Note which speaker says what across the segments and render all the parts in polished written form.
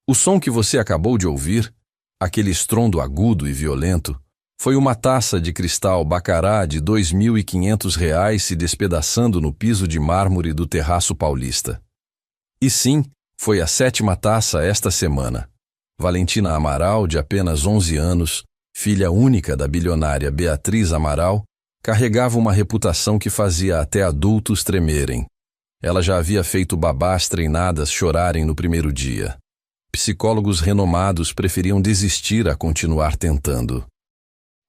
Speaker 1: O som que você acabou de ouvir, aquele estrondo agudo e violento, foi uma taça de cristal Baccarat de R$ 2.500 se despedaçando no piso de mármore do Terraço Paulista. E sim, foi a 7ª taça esta semana. Valentina Amaral, de apenas 11 anos, filha única da bilionária Beatriz Amaral, carregava uma reputação que fazia até adultos tremerem. Ela já havia feito babás treinadas chorarem no primeiro dia. Psicólogos renomados preferiam desistir a continuar tentando.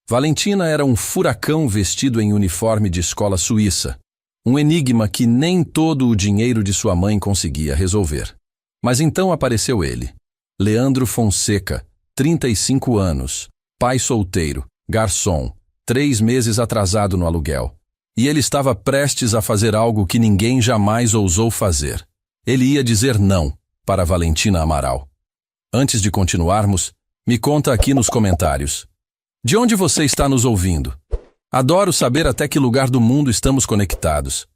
Speaker 1: Valentina era um furacão vestido em uniforme de escola suíça, um enigma que nem todo o dinheiro de sua mãe conseguia resolver. Mas então apareceu ele, Leandro Fonseca, 35 anos, pai solteiro, garçom, 3 meses atrasado no aluguel. E ele estava prestes a fazer algo que ninguém jamais ousou fazer. Ele ia dizer não para Valentina Amaral. Antes de continuarmos, me conta aqui nos comentários. De onde você está nos ouvindo? Adoro saber até que lugar do mundo estamos conectados.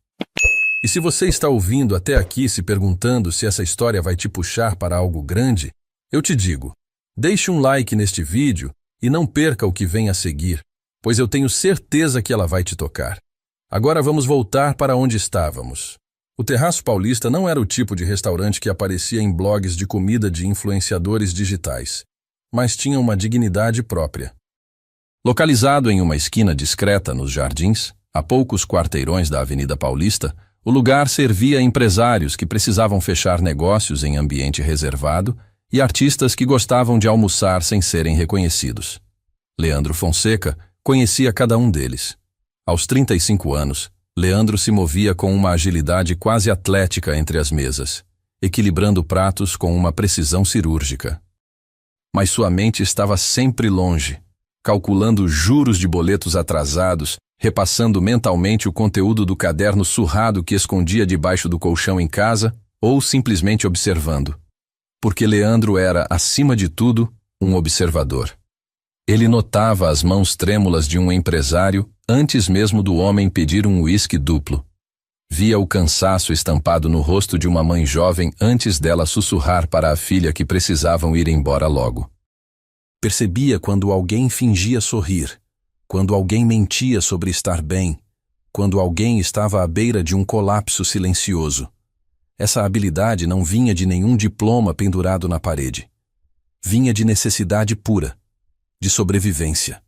Speaker 1: E se você está ouvindo até aqui se perguntando se essa história vai te puxar para algo grande, eu te digo, deixe um like neste vídeo e não perca o que vem a seguir, pois eu tenho certeza que ela vai te tocar. Agora vamos voltar para onde estávamos. O Terraço Paulista não era o tipo de restaurante que aparecia em blogs de comida de influenciadores digitais, mas tinha uma dignidade própria. Localizado em uma esquina discreta nos Jardins, a poucos quarteirões da Avenida Paulista, o lugar servia a empresários que precisavam fechar negócios em ambiente reservado e artistas que gostavam de almoçar sem serem reconhecidos. Leandro Fonseca conhecia cada um deles. Aos 35 anos, Leandro se movia com uma agilidade quase atlética entre as mesas, equilibrando pratos com uma precisão cirúrgica. Mas sua mente estava sempre longe, calculando juros de boletos atrasados, repassando mentalmente o conteúdo do caderno surrado que escondia debaixo do colchão em casa, ou simplesmente observando. Porque Leandro era, acima de tudo, um observador. Ele notava as mãos trêmulas de um empresário antes mesmo do homem pedir um uísque duplo. Via o cansaço estampado no rosto de uma mãe jovem antes dela sussurrar para a filha que precisavam ir embora logo. Percebia quando alguém fingia sorrir, quando alguém mentia sobre estar bem, quando alguém estava à beira de um colapso silencioso. Essa habilidade não vinha de nenhum diploma pendurado na parede. Vinha de necessidade pura, de sobrevivência.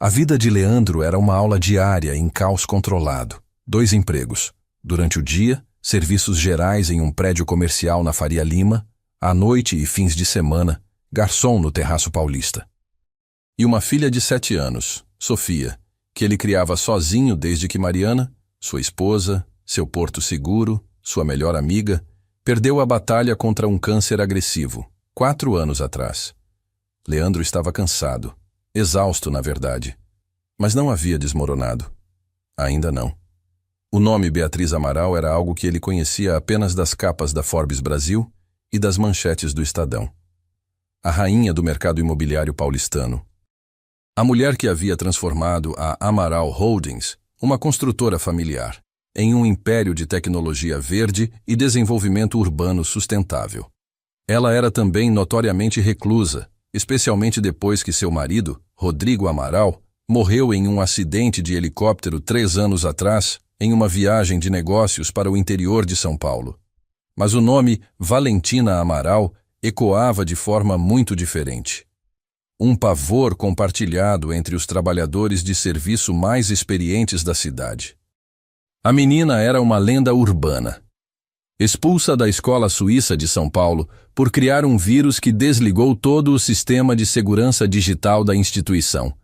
Speaker 1: A vida de Leandro era uma aula diária em caos controlado. 2 empregos. Durante o dia, serviços gerais em um prédio comercial na Faria Lima, à noite e fins de semana, garçom no Terraço Paulista. E uma filha de 7 anos, Sofia, que ele criava sozinho desde que Mariana, sua esposa, seu porto seguro, sua melhor amiga, perdeu a batalha contra um câncer agressivo, 4 anos atrás. Leandro estava cansado, exausto na verdade, mas não havia desmoronado. Ainda não. O nome Beatriz Amaral era algo que ele conhecia apenas das capas da Forbes Brasil e das manchetes do Estadão. A rainha do mercado imobiliário paulistano. A mulher que havia transformado a Amaral Holdings, uma construtora familiar, em um império de tecnologia verde e desenvolvimento urbano sustentável. Ela era também notoriamente reclusa, especialmente depois que seu marido, Rodrigo Amaral, morreu em um acidente de helicóptero 3 anos atrás, em uma viagem de negócios para o interior de São Paulo. Mas o nome Valentina Amaral ecoava de forma muito diferente. Um pavor compartilhado entre os trabalhadores de serviço mais experientes da cidade. A menina era uma lenda urbana. Expulsa da escola suíça de São Paulo por criar um vírus que desligou todo o sistema de segurança digital da instituição.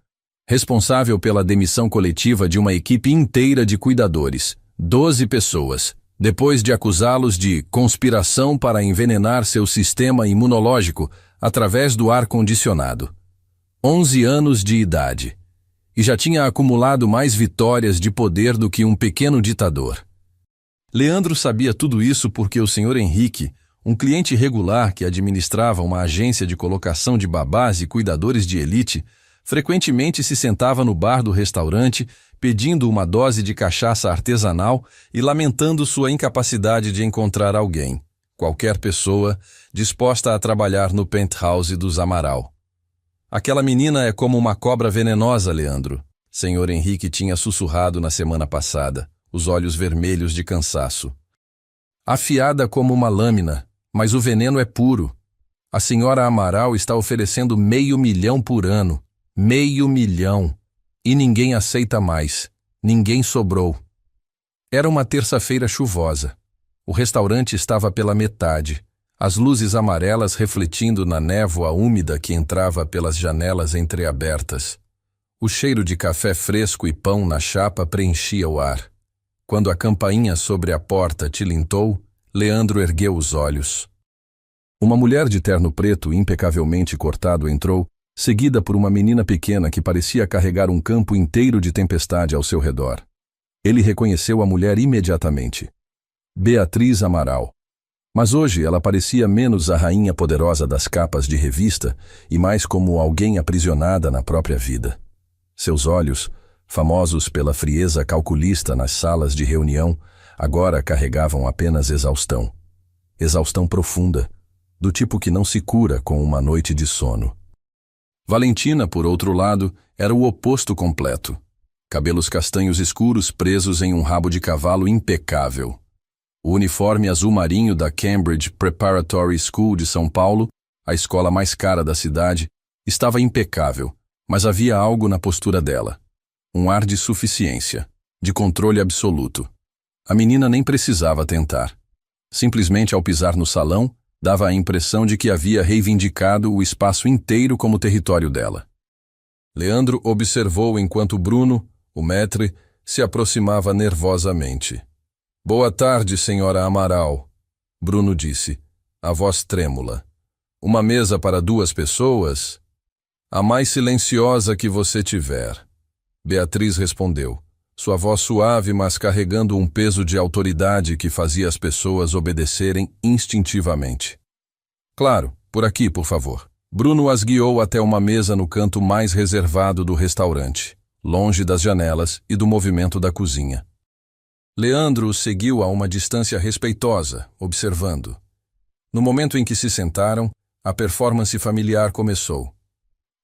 Speaker 1: Responsável pela demissão coletiva de uma equipe inteira de cuidadores, 12 pessoas, depois de acusá-los de conspiração para envenenar seu sistema imunológico através do ar-condicionado. 11 anos de idade. E já tinha acumulado mais vitórias de poder do que um pequeno ditador. Leandro sabia tudo isso porque o Sr. Henrique, um cliente regular que administrava uma agência de colocação de babás e cuidadores de elite, frequentemente se sentava no bar do restaurante pedindo uma dose de cachaça artesanal e lamentando sua incapacidade de encontrar alguém, Qualquer pessoa disposta a trabalhar no penthouse dos Amaral. Aquela menina é como uma cobra venenosa, Leandro. Senhor Henrique tinha sussurrado na semana passada, os olhos vermelhos de cansaço. Afiada como uma lâmina, mas o veneno é puro. A senhora Amaral está oferecendo 500 mil por ano. 500 mil. E ninguém aceita mais. Ninguém sobrou. Era uma terça-feira chuvosa. O restaurante estava pela metade, as luzes amarelas refletindo na névoa úmida que entrava pelas janelas entreabertas. O cheiro de café fresco e pão na chapa preenchia o ar. Quando a campainha sobre a porta tilintou, Leandro ergueu os olhos. Uma mulher de terno preto impecavelmente cortado entrou, seguida por uma menina pequena que parecia carregar um campo inteiro de tempestade ao seu redor. Ele reconheceu a mulher imediatamente. Beatriz Amaral. Mas hoje ela parecia menos a rainha poderosa das capas de revista e mais como alguém aprisionada na própria vida. Seus olhos, famosos pela frieza calculista nas salas de reunião, agora carregavam apenas exaustão. Exaustão profunda, do tipo que não se cura com uma noite de sono. Valentina, por outro lado, era o oposto completo. Cabelos castanhos escuros presos em um rabo de cavalo impecável. O uniforme azul marinho da Cambridge Preparatory School de São Paulo, a escola mais cara da cidade, estava impecável, mas havia algo na postura dela. Um ar de suficiência, de controle absoluto. A menina nem precisava tentar. Simplesmente ao pisar no salão, dava a impressão de que havia reivindicado o espaço inteiro como território dela. Leandro observou enquanto Bruno, o maître, se aproximava nervosamente. «Boa tarde, senhora Amaral», Bruno disse, a voz trêmula. «Uma mesa para 2 pessoas?» «A mais silenciosa que você tiver», Beatriz respondeu, sua voz suave, mas carregando um peso de autoridade que fazia as pessoas obedecerem instintivamente. «Claro, por aqui, por favor». Bruno as guiou até uma mesa no canto mais reservado do restaurante, longe das janelas e do movimento da cozinha. Leandro os seguiu a uma distância respeitosa, observando. No momento em que se sentaram, a performance familiar começou.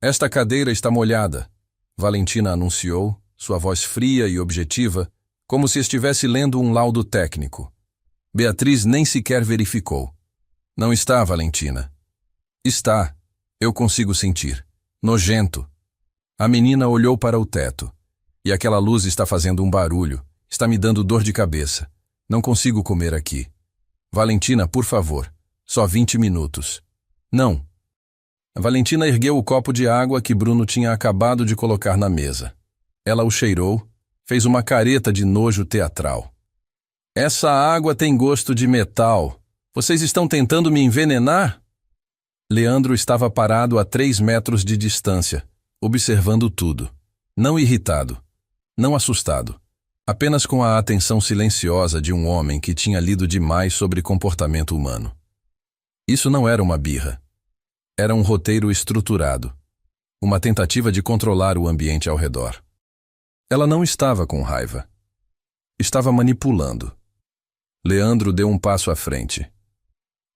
Speaker 1: «Esta cadeira está molhada», Valentina anunciou, sua voz fria e objetiva, como se estivesse lendo um laudo técnico. Beatriz nem sequer verificou. «Não está, Valentina». «Está. Eu consigo sentir. Nojento». A menina olhou para o teto. «E aquela luz está fazendo um barulho. Está me dando dor de cabeça. Não consigo comer aqui. Valentina, por favor. Só 20 minutos. Não». A Valentina ergueu o copo de água que Bruno tinha acabado de colocar na mesa. Ela o cheirou, fez uma careta de nojo teatral. «Essa água tem gosto de metal. Vocês estão tentando me envenenar?» Leandro estava parado a 3 metros de distância, observando tudo. Não irritado, não assustado. Apenas com a atenção silenciosa de um homem que tinha lido demais sobre comportamento humano. Isso não era uma birra. Era um roteiro estruturado. Uma tentativa de controlar o ambiente ao redor. Ela não estava com raiva. Estava manipulando. Leandro deu um passo à frente.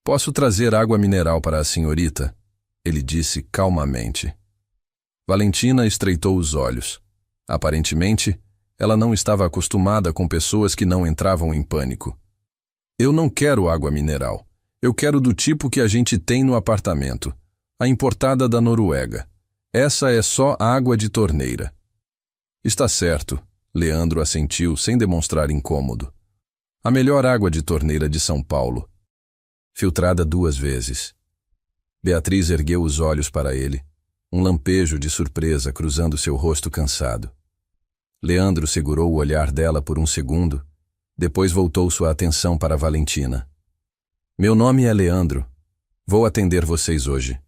Speaker 1: «Posso trazer água mineral para a senhorita?» Ele disse calmamente. Valentina estreitou os olhos. Aparentemente, ela não estava acostumada com pessoas que não entravam em pânico. «Eu não quero água mineral. Eu quero do tipo que a gente tem no apartamento. A importada da Noruega. Essa é só água de torneira». «Está certo», Leandro assentiu sem demonstrar incômodo. «A melhor água de torneira de São Paulo. Filtrada 2 vezes». Beatriz ergueu os olhos para ele, um lampejo de surpresa cruzando seu rosto cansado. Leandro segurou o olhar dela por um segundo, depois voltou sua atenção para Valentina. «Meu nome é Leandro. Vou atender vocês hoje.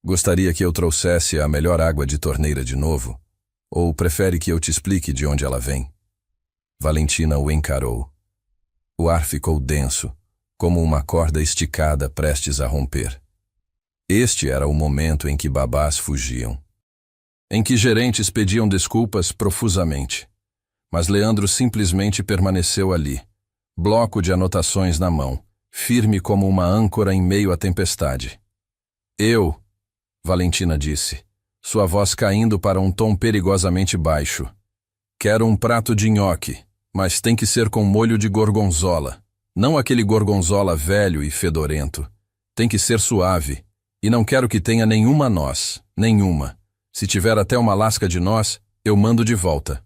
Speaker 1: Gostaria que eu trouxesse a melhor água de torneira de novo? Ou prefere que eu te explique de onde ela vem?» Valentina o encarou. O ar ficou denso, como uma corda esticada prestes a romper. Este era o momento em que babás fugiam. Em que gerentes pediam desculpas profusamente. Mas Leandro simplesmente permaneceu ali, bloco de anotações na mão, firme como uma âncora em meio à tempestade. Eu, Valentina disse, sua voz caindo para um tom perigosamente baixo. Quero um prato de nhoque, mas tem que ser com molho de gorgonzola. Não aquele gorgonzola velho e fedorento. Tem que ser suave. E não quero que tenha nenhuma noz, nenhuma. Se tiver até uma lasca de noz, eu mando de volta.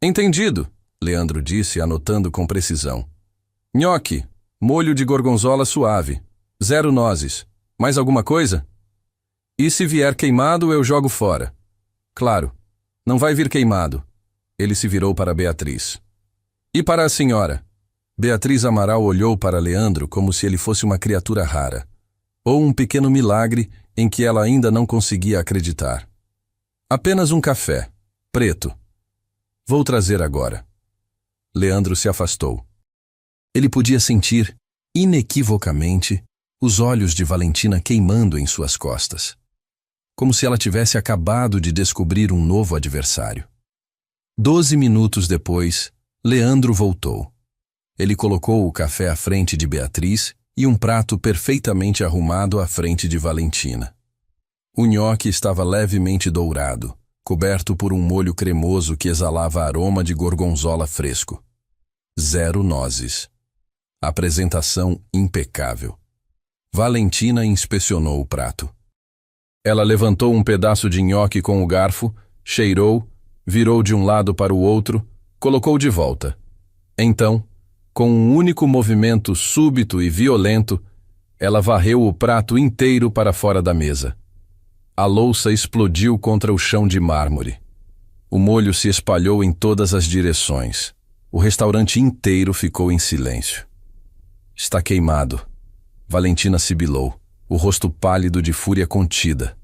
Speaker 1: Entendido, Leandro disse, anotando com precisão. Nhoque, molho de gorgonzola suave, 0 nozes. Mais alguma coisa? E se vier queimado, eu jogo fora. Claro, não vai vir queimado. Ele se virou para Beatriz. E para a senhora? Beatriz Amaral olhou para Leandro como se ele fosse uma criatura rara, ou um pequeno milagre em que ela ainda não conseguia acreditar. Apenas um café, preto. Vou trazer agora. Leandro se afastou. Ele podia sentir, inequivocamente, os olhos de Valentina queimando em suas costas, como se ela tivesse acabado de descobrir um novo adversário. 12 minutos depois, Leandro voltou. Ele colocou o café à frente de Beatriz e um prato perfeitamente arrumado à frente de Valentina. O nhoque estava levemente dourado, coberto por um molho cremoso que exalava aroma de gorgonzola fresco. 0 nozes. Apresentação impecável. Valentina inspecionou o prato. Ela levantou um pedaço de nhoque com o garfo, cheirou, virou de um lado para o outro, colocou de volta. Então, com um único movimento súbito e violento, ela varreu o prato inteiro para fora da mesa. A louça explodiu contra o chão de mármore. O molho se espalhou em todas as direções. O restaurante inteiro ficou em silêncio. Está queimado. Valentina sibilou, o rosto pálido de fúria contida.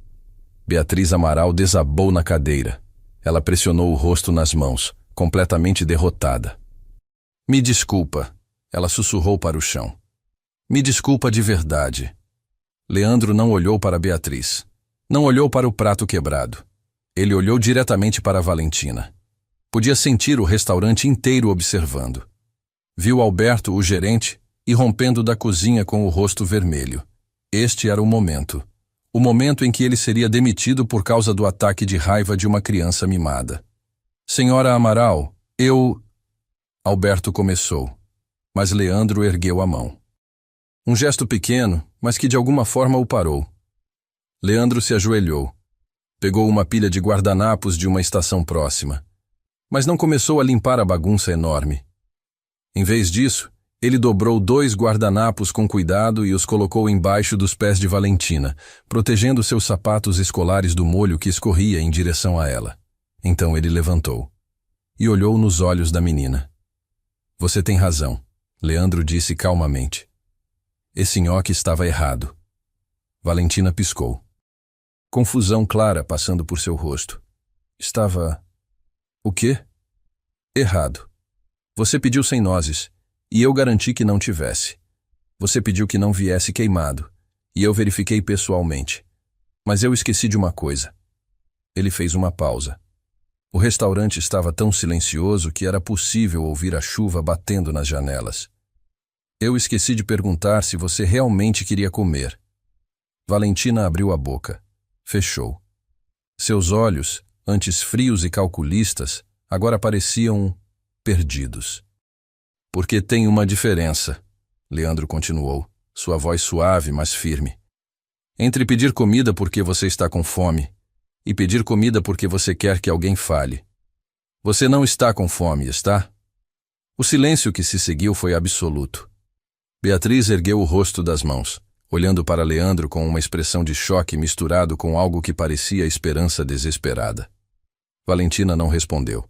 Speaker 1: Beatriz Amaral desabou na cadeira. Ela pressionou o rosto nas mãos, completamente derrotada. Me desculpa, ela sussurrou para o chão. Me desculpa de verdade. Leandro não olhou para Beatriz. Não olhou para o prato quebrado. Ele olhou diretamente para Valentina. Podia sentir o restaurante inteiro observando. Viu Alberto, o gerente, irrompendo da cozinha com o rosto vermelho. Este era o momento. O momento em que ele seria demitido por causa do ataque de raiva de uma criança mimada. Senhora Amaral, eu... Alberto começou, mas Leandro ergueu a mão. Um gesto pequeno, mas que de alguma forma o parou. Leandro se ajoelhou. Pegou uma pilha de guardanapos de uma estação próxima, mas não começou a limpar a bagunça enorme. Em vez disso, ele dobrou 2 guardanapos com cuidado e os colocou embaixo dos pés de Valentina, protegendo seus sapatos escolares do molho que escorria em direção a ela. Então ele levantou e olhou nos olhos da menina. Você tem razão, Leandro disse calmamente. Esse nhoque estava errado. Valentina piscou. Confusão clara passando por seu rosto. Estava... O quê? Errado. Você pediu sem nozes, e eu garanti que não tivesse. Você pediu que não viesse queimado, e eu verifiquei pessoalmente. Mas eu esqueci de uma coisa. Ele fez uma pausa. O restaurante estava tão silencioso que era possível ouvir a chuva batendo nas janelas. Eu esqueci de perguntar se você realmente queria comer. Valentina abriu a boca. Fechou. Seus olhos, antes frios e calculistas, agora pareciam perdidos. Porque tem uma diferença, Leandro continuou, sua voz suave, mas firme. Entre pedir comida porque você está com fome e pedir comida porque você quer que alguém fale. Você não está com fome, está? O silêncio que se seguiu foi absoluto. Beatriz ergueu o rosto das mãos, olhando para Leandro com uma expressão de choque misturado com algo que parecia esperança desesperada. Valentina não respondeu.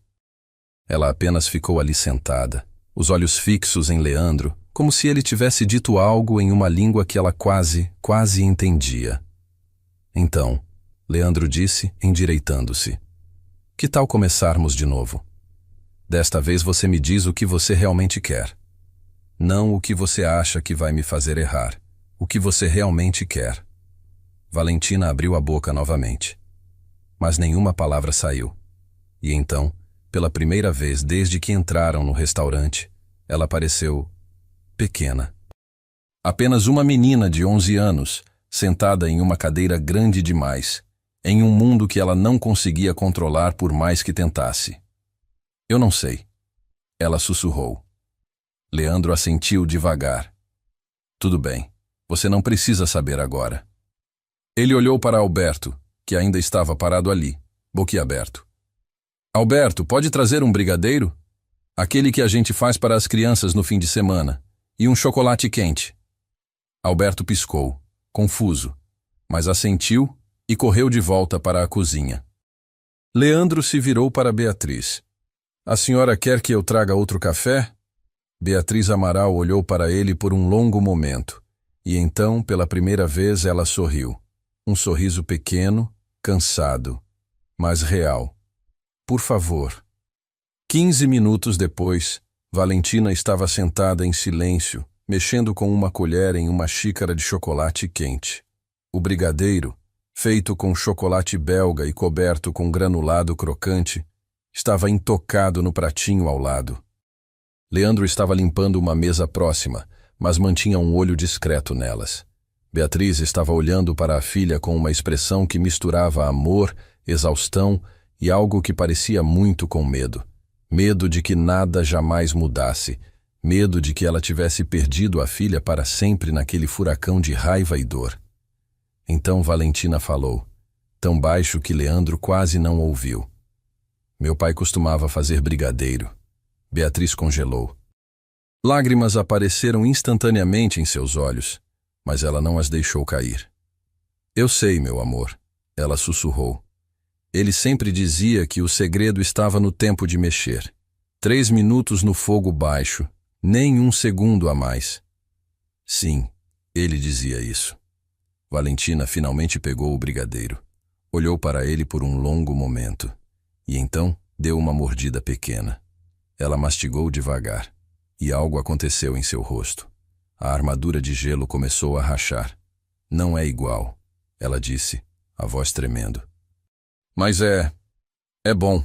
Speaker 1: Ela apenas ficou ali sentada, os olhos fixos em Leandro, como se ele tivesse dito algo em uma língua que ela quase entendia. Então, Leandro disse, endireitando-se. Que tal começarmos de novo? Desta vez você me diz o que você realmente quer. Não o que você acha que vai me fazer errar. O que você realmente quer. Valentina abriu a boca novamente. Mas nenhuma palavra saiu. E então, pela primeira vez desde que entraram no restaurante, ela pareceu pequena. Apenas uma menina de 11 anos, sentada em uma cadeira grande demais, em um mundo que ela não conseguia controlar por mais que tentasse. Eu não sei. Ela sussurrou. Leandro assentiu devagar. Tudo bem, você não precisa saber agora. Ele olhou para Alberto, que ainda estava parado ali, boquiaberto. Alberto, pode trazer um brigadeiro? Aquele que a gente faz para as crianças no fim de semana. E um chocolate quente. Alberto piscou, confuso, mas assentiu e correu de volta para a cozinha. Leandro se virou para Beatriz. A senhora quer que eu traga outro café? Beatriz Amaral olhou para ele por um longo momento, e então, pela primeira vez, ela sorriu. Um sorriso pequeno, cansado, mas real. Por favor. 15 minutos depois, Valentina estava sentada em silêncio, mexendo com uma colher em uma xícara de chocolate quente. O brigadeiro, feito com chocolate belga e coberto com granulado crocante, estava intocado no pratinho ao lado. Leandro estava limpando uma mesa próxima, mas mantinha um olho discreto nelas. Beatriz estava olhando para a filha com uma expressão que misturava amor, exaustão e algo que parecia muito com medo. Medo de que nada jamais mudasse, medo de que ela tivesse perdido a filha para sempre naquele furacão de raiva e dor. Então Valentina falou, tão baixo que Leandro quase não ouviu. Meu pai costumava fazer brigadeiro. Beatriz congelou. Lágrimas apareceram instantaneamente em seus olhos, mas ela não as deixou cair. Eu sei, meu amor, ela sussurrou. Ele sempre dizia que o segredo estava no tempo de mexer. 3 minutos no fogo baixo, nem 1 segundo a mais. Sim, ele dizia isso. Valentina finalmente pegou o brigadeiro. Olhou para ele por um longo momento. E então deu uma mordida pequena. Ela mastigou devagar. E algo aconteceu em seu rosto. A armadura de gelo começou a rachar. Não é igual, ela disse, a voz tremendo. Mas é bom.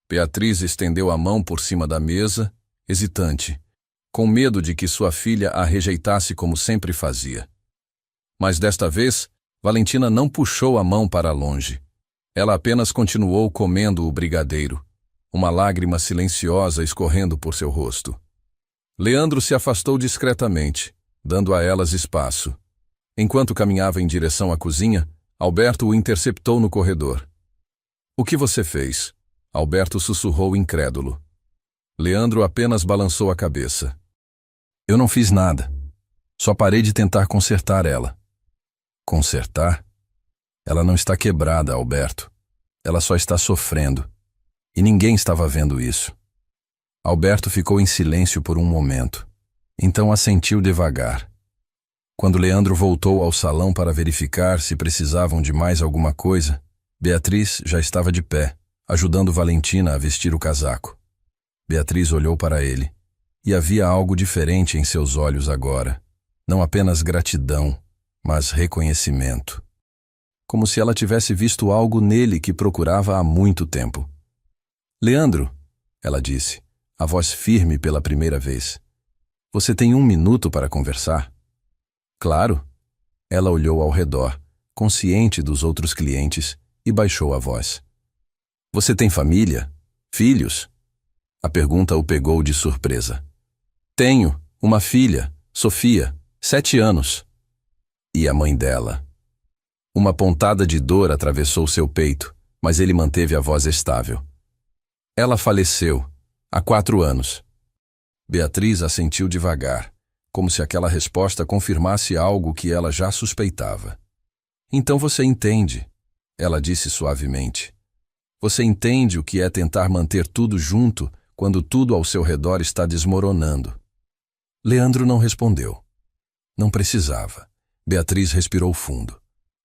Speaker 1: Beatriz estendeu a mão por cima da mesa, hesitante, com medo de que sua filha a rejeitasse como sempre fazia. Mas desta vez, Valentina não puxou a mão para longe. Ela apenas continuou comendo o brigadeiro, uma lágrima silenciosa escorrendo por seu rosto. Leandro se afastou discretamente, dando a elas espaço. Enquanto caminhava em direção à cozinha, Alberto o interceptou no corredor. O que você fez? Alberto sussurrou incrédulo. Leandro apenas balançou a cabeça. Eu não fiz nada. Só parei de tentar consertar ela. Consertar? Ela não está quebrada, Alberto. Ela só está sofrendo. E ninguém estava vendo isso. Alberto ficou em silêncio por um momento. Então assentiu devagar. Quando Leandro voltou ao salão para verificar se precisavam de mais alguma coisa, Beatriz já estava de pé, ajudando Valentina a vestir o casaco. Beatriz olhou para ele, e havia algo diferente em seus olhos agora. Não apenas gratidão, mas reconhecimento. Como se ela tivesse visto algo nele que procurava há muito tempo. Leandro, ela disse, a voz firme pela primeira vez. Você tem 1 minuto para conversar? Claro. Ela olhou ao redor, consciente dos outros clientes, e baixou a voz. Você tem família? Filhos? A pergunta o pegou de surpresa. Tenho uma filha, Sofia, 7 anos. E a mãe dela? Uma pontada de dor atravessou seu peito, mas ele manteve a voz estável. Ela faleceu, há 4 anos. Beatriz assentiu devagar, como se aquela resposta confirmasse algo que ela já suspeitava. Então você entende, ela disse suavemente. Você entende o que é tentar manter tudo junto quando tudo ao seu redor está desmoronando. Leandro não respondeu. Não precisava. Beatriz respirou fundo.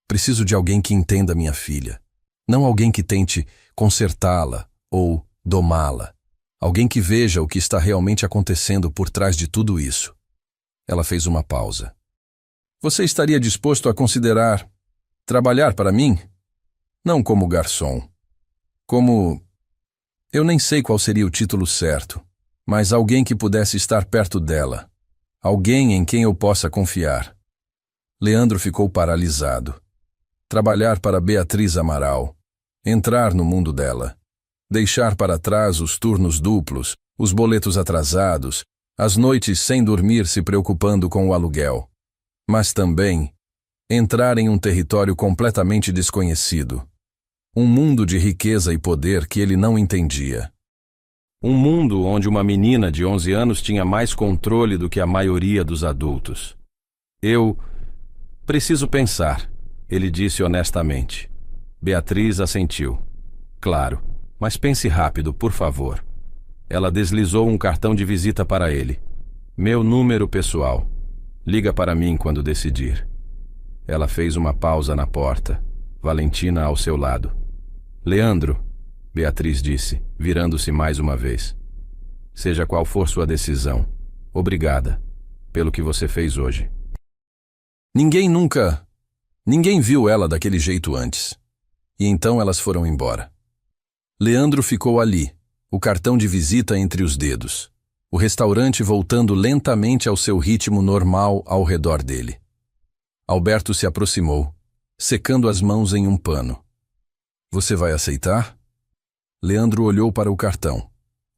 Speaker 1: Preciso de alguém que entenda minha filha. Não alguém que tente consertá-la ou domá-la. Alguém que veja o que está realmente acontecendo por trás de tudo isso. Ela fez uma pausa. Você estaria disposto a considerar trabalhar para mim? Não como garçom. Como... Eu nem sei qual seria o título certo, mas alguém que pudesse estar perto dela. Alguém em quem eu possa confiar. Leandro ficou paralisado. Trabalhar para Beatriz Amaral. Entrar no mundo dela. Deixar para trás os turnos duplos, os boletos atrasados, as noites sem dormir se preocupando com o aluguel. Mas também entrar em um território completamente desconhecido. Um mundo de riqueza e poder que ele não entendia. Um mundo onde uma menina de 11 anos tinha mais controle do que a maioria dos adultos. Eu preciso pensar, ele disse honestamente. Beatriz assentiu. Claro, mas pense rápido, por favor. Ela deslizou um cartão de visita para ele. Meu número pessoal. Liga para mim quando decidir. Ela fez uma pausa na porta. Valentina ao seu lado. Leandro, Beatriz disse, virando-se mais uma vez. Seja qual for sua decisão, obrigada pelo que você fez hoje. Ninguém viu ela daquele jeito antes. E então elas foram embora. Leandro ficou ali, o cartão de visita entre os dedos. O restaurante voltando lentamente ao seu ritmo normal ao redor dele. Alberto se aproximou, secando as mãos em um pano. Você vai aceitar? Leandro olhou para o cartão.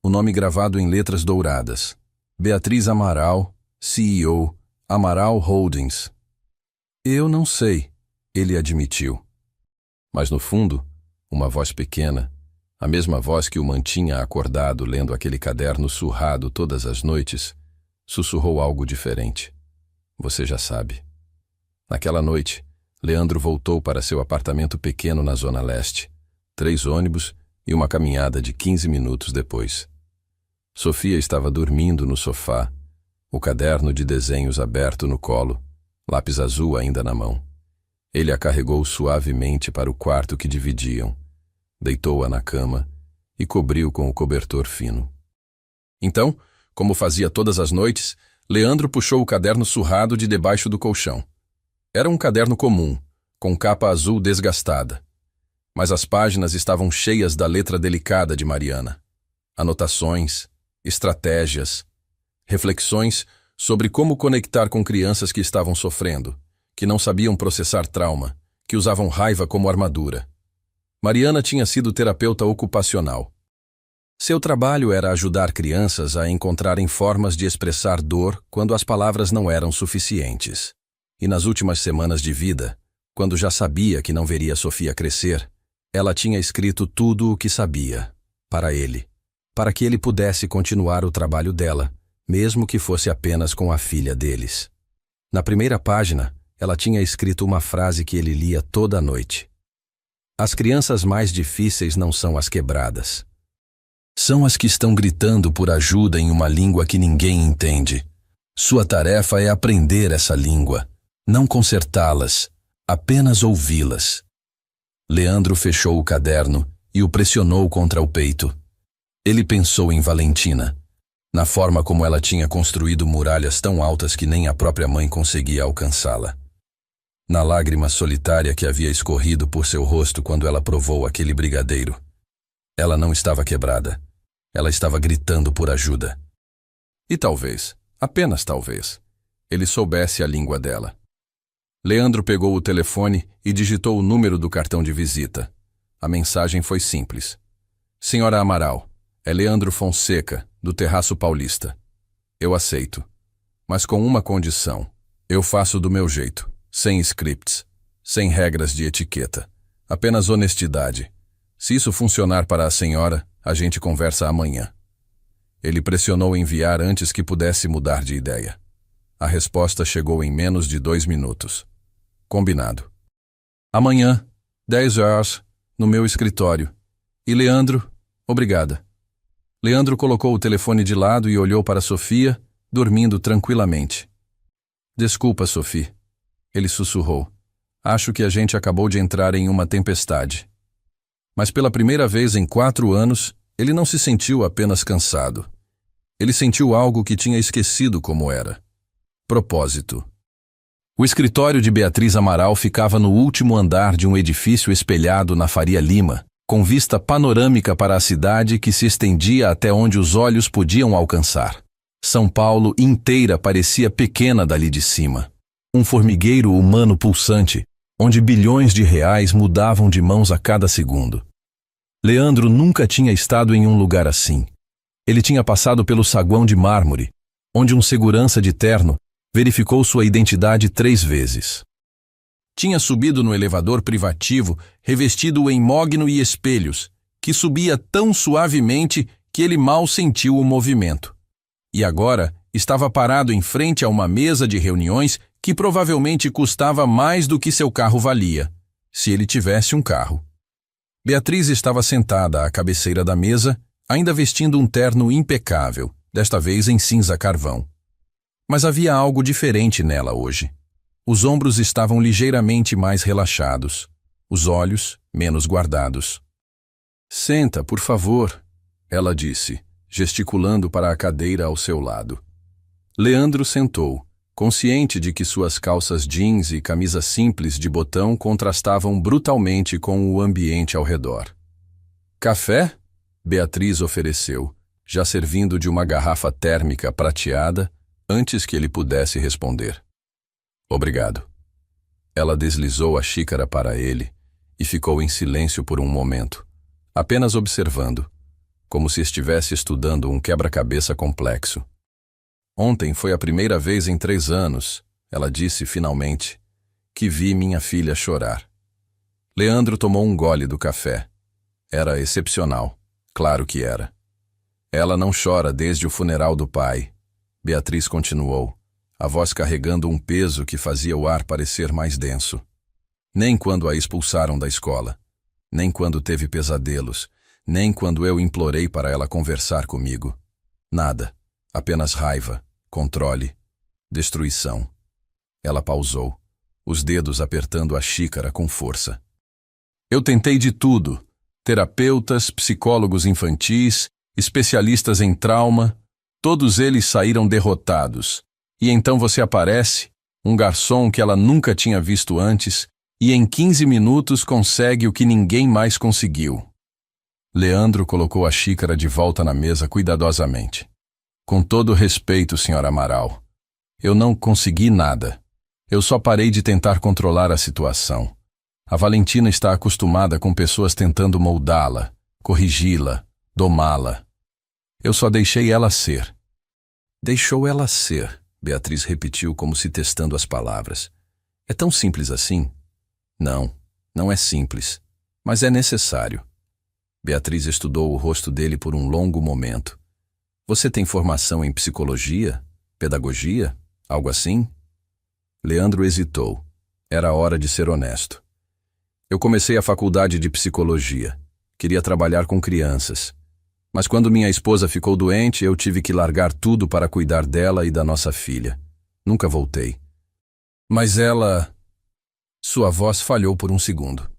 Speaker 1: O nome gravado em letras douradas. Beatriz Amaral, CEO, Amaral Holdings. Eu não sei, ele admitiu. Mas no fundo, uma voz pequena, a mesma voz que o mantinha acordado lendo aquele caderno surrado todas as noites, sussurrou algo diferente. Você já sabe. Naquela noite, Leandro voltou para seu apartamento pequeno na Zona Leste. 3 ônibus e uma caminhada de 15 minutos depois. Sofia estava dormindo no sofá, o caderno de desenhos aberto no colo, lápis azul ainda na mão. Ele a carregou suavemente para o quarto que dividiam, deitou-a na cama e cobriu com o cobertor fino. Então, como fazia todas as noites, Leandro puxou o caderno surrado de debaixo do colchão. Era um caderno comum, com capa azul desgastada. Mas as páginas estavam cheias da letra delicada de Mariana. Anotações, estratégias, reflexões sobre como conectar com crianças que estavam sofrendo, que não sabiam processar trauma, que usavam raiva como armadura. Mariana tinha sido terapeuta ocupacional. Seu trabalho era ajudar crianças a encontrarem formas de expressar dor quando as palavras não eram suficientes. E nas últimas semanas de vida, quando já sabia que não veria Sofia crescer, ela tinha escrito tudo o que sabia, para ele, para que ele pudesse continuar o trabalho dela, mesmo que fosse apenas com a filha deles. Na primeira página, ela tinha escrito uma frase que ele lia toda noite. As crianças mais difíceis não são as quebradas. São as que estão gritando por ajuda em uma língua que ninguém entende. Sua tarefa é aprender essa língua, não consertá-las, apenas ouvi-las. Leandro fechou o caderno e o pressionou contra o peito. Ele pensou em Valentina, na forma como ela tinha construído muralhas tão altas que nem a própria mãe conseguia alcançá-la. Na lágrima solitária que havia escorrido por seu rosto quando ela provou aquele brigadeiro. Ela não estava quebrada. Ela estava gritando por ajuda. E talvez, apenas talvez, ele soubesse a língua dela. Leandro pegou o telefone e digitou o número do cartão de visita. A mensagem foi simples. Senhora Amaral, é Leandro Fonseca, do Terraço Paulista. Eu aceito. Mas com uma condição. Eu faço do meu jeito, sem scripts, sem regras de etiqueta. Apenas honestidade. Se isso funcionar para a senhora, a gente conversa amanhã. Ele pressionou enviar antes que pudesse mudar de ideia. A resposta chegou em menos de 2 minutos. Combinado. Amanhã, 10 horas, no meu escritório. E Leandro, obrigada. Leandro colocou o telefone de lado e olhou para Sofia, dormindo tranquilamente. Desculpa, Sophie. Ele sussurrou. Acho que a gente acabou de entrar em uma tempestade. Mas pela primeira vez em 4 anos, ele não se sentiu apenas cansado. Ele sentiu algo que tinha esquecido como era. Propósito. O escritório de Beatriz Amaral ficava no último andar de um edifício espelhado na Faria Lima, com vista panorâmica para a cidade que se estendia até onde os olhos podiam alcançar. São Paulo inteira parecia pequena dali de cima. Um formigueiro humano pulsante, onde bilhões de reais mudavam de mãos a cada segundo. Leandro nunca tinha estado em um lugar assim. Ele tinha passado pelo saguão de mármore, onde um segurança de terno verificou sua identidade 3 vezes. Tinha subido no elevador privativo, revestido em mogno e espelhos, que subia tão suavemente que ele mal sentiu o movimento. E agora estava parado em frente a uma mesa de reuniões que provavelmente custava mais do que seu carro valia, se ele tivesse um carro. Beatriz estava sentada à cabeceira da mesa, ainda vestindo um terno impecável, desta vez em cinza carvão. Mas havia algo diferente nela hoje. Os ombros estavam ligeiramente mais relaxados, os olhos menos guardados. "Senta, por favor", ela disse, gesticulando para a cadeira ao seu lado. Leandro sentou, consciente de que suas calças jeans e camisa simples de botão contrastavam brutalmente com o ambiente ao redor. "Café?", Beatriz ofereceu, já servindo de uma garrafa térmica prateada, antes que ele pudesse responder. "Obrigado." Ela deslizou a xícara para ele e ficou em silêncio por um momento, apenas observando, como se estivesse estudando um quebra-cabeça complexo. "Ontem foi a primeira vez em 3 anos", ela disse finalmente, "que vi minha filha chorar." Leandro tomou um gole do café. Era excepcional, claro que era. "Ela não chora desde o funeral do pai", Beatriz continuou, a voz carregando um peso que fazia o ar parecer mais denso. "Nem quando a expulsaram da escola, nem quando teve pesadelos, nem quando eu implorei para ela conversar comigo. Nada, apenas raiva, controle, destruição." Ela pausou, os dedos apertando a xícara com força. "Eu tentei de tudo, terapeutas, psicólogos infantis, especialistas em trauma, todos eles saíram derrotados. E então você aparece, um garçom que ela nunca tinha visto antes, e em 15 minutos consegue o que ninguém mais conseguiu." Leandro colocou a xícara de volta na mesa cuidadosamente. "Com todo respeito, Sr. Amaral, eu não consegui nada. Eu só parei de tentar controlar a situação. A Valentina está acostumada com pessoas tentando moldá-la, corrigi-la, domá-la. Eu só deixei ela ser." "Deixou ela ser", Beatriz repetiu como se testando as palavras. "É tão simples assim?" "Não, não é simples, mas é necessário." Beatriz estudou o rosto dele por um longo momento. "Você tem formação em psicologia? Pedagogia? Algo assim?" Leandro hesitou. Era hora de ser honesto. "Eu comecei a faculdade de psicologia. Queria trabalhar com crianças. Mas quando minha esposa ficou doente, eu tive que largar tudo para cuidar dela e da nossa filha. Nunca voltei." "Mas ela..." Sua voz falhou por um segundo.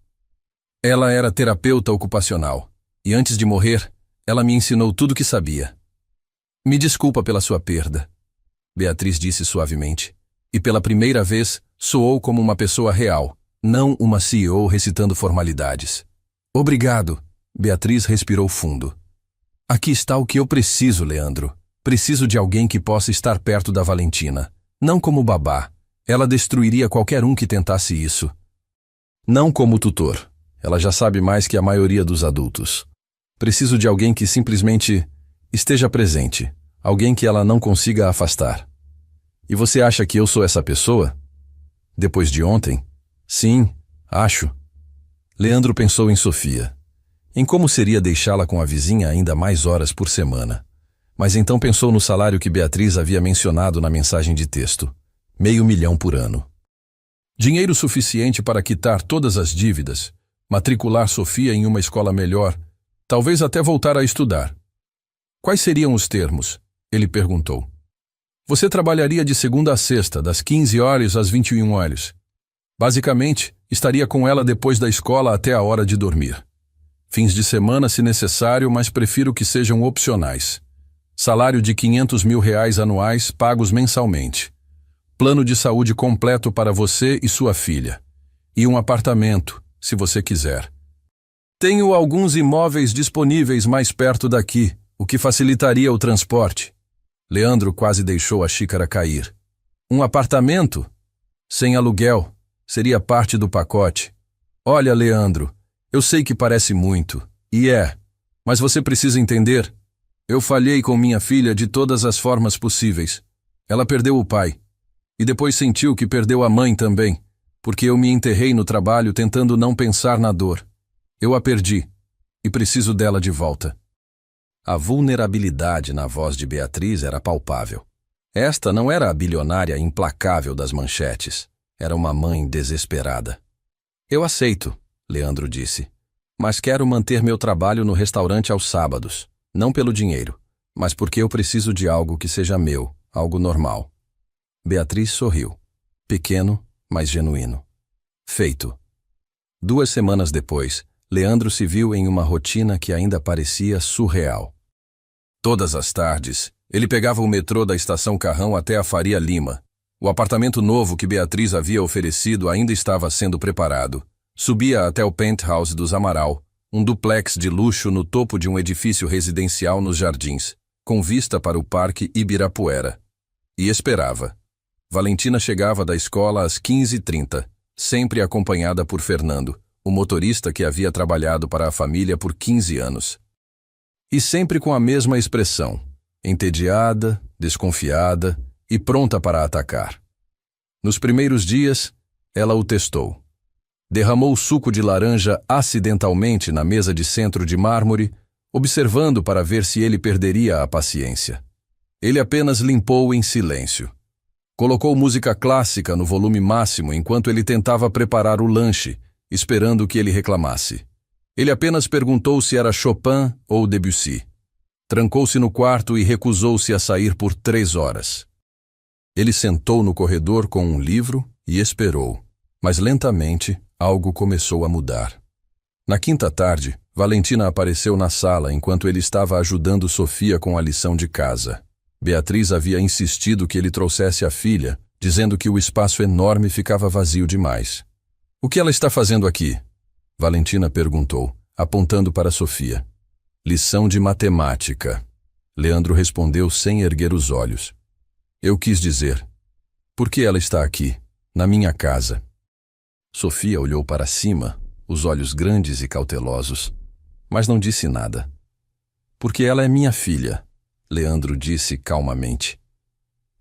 Speaker 1: "Ela era terapeuta ocupacional, e antes de morrer, ela me ensinou tudo o que sabia." "Me desculpa pela sua perda", Beatriz disse suavemente, e pela primeira vez soou como uma pessoa real, não uma CEO recitando formalidades. "Obrigado", Beatriz respirou fundo. "Aqui está o que eu preciso, Leandro. Preciso de alguém que possa estar perto da Valentina. Não como babá. Ela destruiria qualquer um que tentasse isso. Não como tutor. Ela já sabe mais que a maioria dos adultos. Preciso de alguém que simplesmente esteja presente. Alguém que ela não consiga afastar." "E você acha que eu sou essa pessoa?" "Depois de ontem?" "Sim, acho." Leandro pensou em Sofia. Em como seria deixá-la com a vizinha ainda mais horas por semana. Mas então pensou no salário que Beatriz havia mencionado na mensagem de texto. 500 mil por ano. Dinheiro suficiente para quitar todas as dívidas, matricular Sofia em uma escola melhor, talvez até voltar a estudar. "Quais seriam os termos?" ele perguntou. "Você trabalharia de segunda a sexta, das 15 horas às 21 horas. Basicamente, estaria com ela depois da escola até a hora de dormir. Fins de semana, se necessário, mas prefiro que sejam opcionais. Salário de 500 mil reais anuais pagos mensalmente. Plano de saúde completo para você e sua filha. E um apartamento, se você quiser. Tenho alguns imóveis disponíveis mais perto daqui, o que facilitaria o transporte." Leandro quase deixou a xícara cair. Um apartamento? Sem aluguel. Seria parte do pacote. Olha, Leandro, eu sei que parece muito. E é. Mas você precisa entender. Eu falhei com minha filha de todas as formas possíveis. Ela perdeu o pai. E depois sentiu que perdeu a mãe também, porque eu me enterrei no trabalho tentando não pensar na dor. Eu a perdi. E preciso dela de volta. A vulnerabilidade na voz de Beatriz era palpável. Esta não era a bilionária implacável das manchetes. Era uma mãe desesperada. Eu aceito, Leandro disse. Mas quero manter meu trabalho no restaurante aos sábados. Não pelo dinheiro, mas porque eu preciso de algo que seja meu, algo normal. Beatriz sorriu. Pequeno, mas genuíno. Feito. 2 semanas depois, Leandro se viu em uma rotina que ainda parecia surreal. Todas as tardes, ele pegava o metrô da Estação Carrão até a Faria Lima. O apartamento novo que Beatriz havia oferecido ainda estava sendo preparado. Subia até o penthouse dos Amaral, um duplex de luxo no topo de um edifício residencial nos Jardins, com vista para o Parque Ibirapuera. E esperava. Valentina chegava da escola às 15h30, sempre acompanhada por Fernando, o motorista que havia trabalhado para a família por 15 anos. E sempre com a mesma expressão, entediada, desconfiada e pronta para atacar. Nos primeiros dias, ela o testou. Derramou suco de laranja acidentalmente na mesa de centro de mármore, observando para ver se ele perderia a paciência. Ele apenas limpou em silêncio. Colocou música clássica no volume máximo enquanto ele tentava preparar o lanche, esperando que ele reclamasse. Ele apenas perguntou se era Chopin ou Debussy. Trancou-se no quarto e recusou-se a sair por 3 horas. Ele sentou no corredor com um livro e esperou, mas lentamente algo começou a mudar. Na quinta tarde, Valentina apareceu na sala enquanto ele estava ajudando Sofia com a lição de casa. Beatriz havia insistido que ele trouxesse a filha, dizendo que o espaço enorme ficava vazio demais. O que ela está fazendo aqui? Valentina perguntou, apontando para Sofia. Lição de matemática. Leandro respondeu sem erguer os olhos. Eu quis dizer, por que ela está aqui, na minha casa? Sofia olhou para cima, os olhos grandes e cautelosos, mas não disse nada. Porque ela é minha filha, Leandro disse calmamente.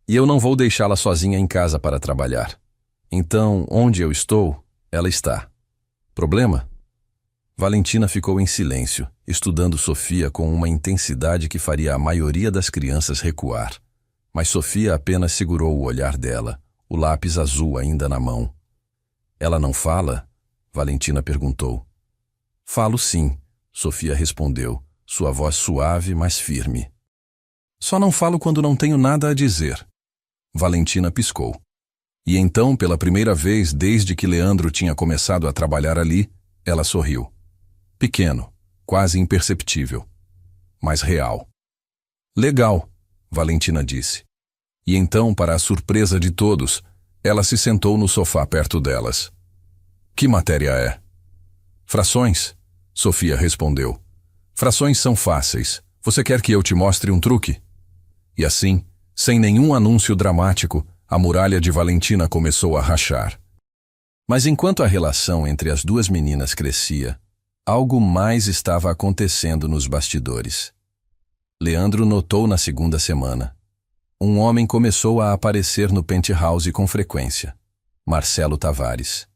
Speaker 1: E eu não vou deixá-la sozinha em casa para trabalhar. Então, onde eu estou, ela está. Problema? Valentina ficou em silêncio, estudando Sofia com uma intensidade que faria a maioria das crianças recuar. Mas Sofia apenas segurou o olhar dela, o lápis azul ainda na mão. Ela não fala? Valentina perguntou. Falo sim, Sofia respondeu, sua voz suave, mas firme. Só não falo quando não tenho nada a dizer. Valentina piscou. E então, pela primeira vez desde que Leandro tinha começado a trabalhar ali, ela sorriu. Pequeno, quase imperceptível, mas real. Legal, Valentina disse. E então, para a surpresa de todos, ela se sentou no sofá perto delas. Que matéria é? Frações, Sofia respondeu. Frações são fáceis. Você quer que eu te mostre um truque? E assim, sem nenhum anúncio dramático, a muralha de Valentina começou a rachar. Mas enquanto a relação entre as duas meninas crescia, algo mais estava acontecendo nos bastidores. Leandro notou na segunda semana. Um homem começou a aparecer no penthouse com frequência. Marcelo Tavares.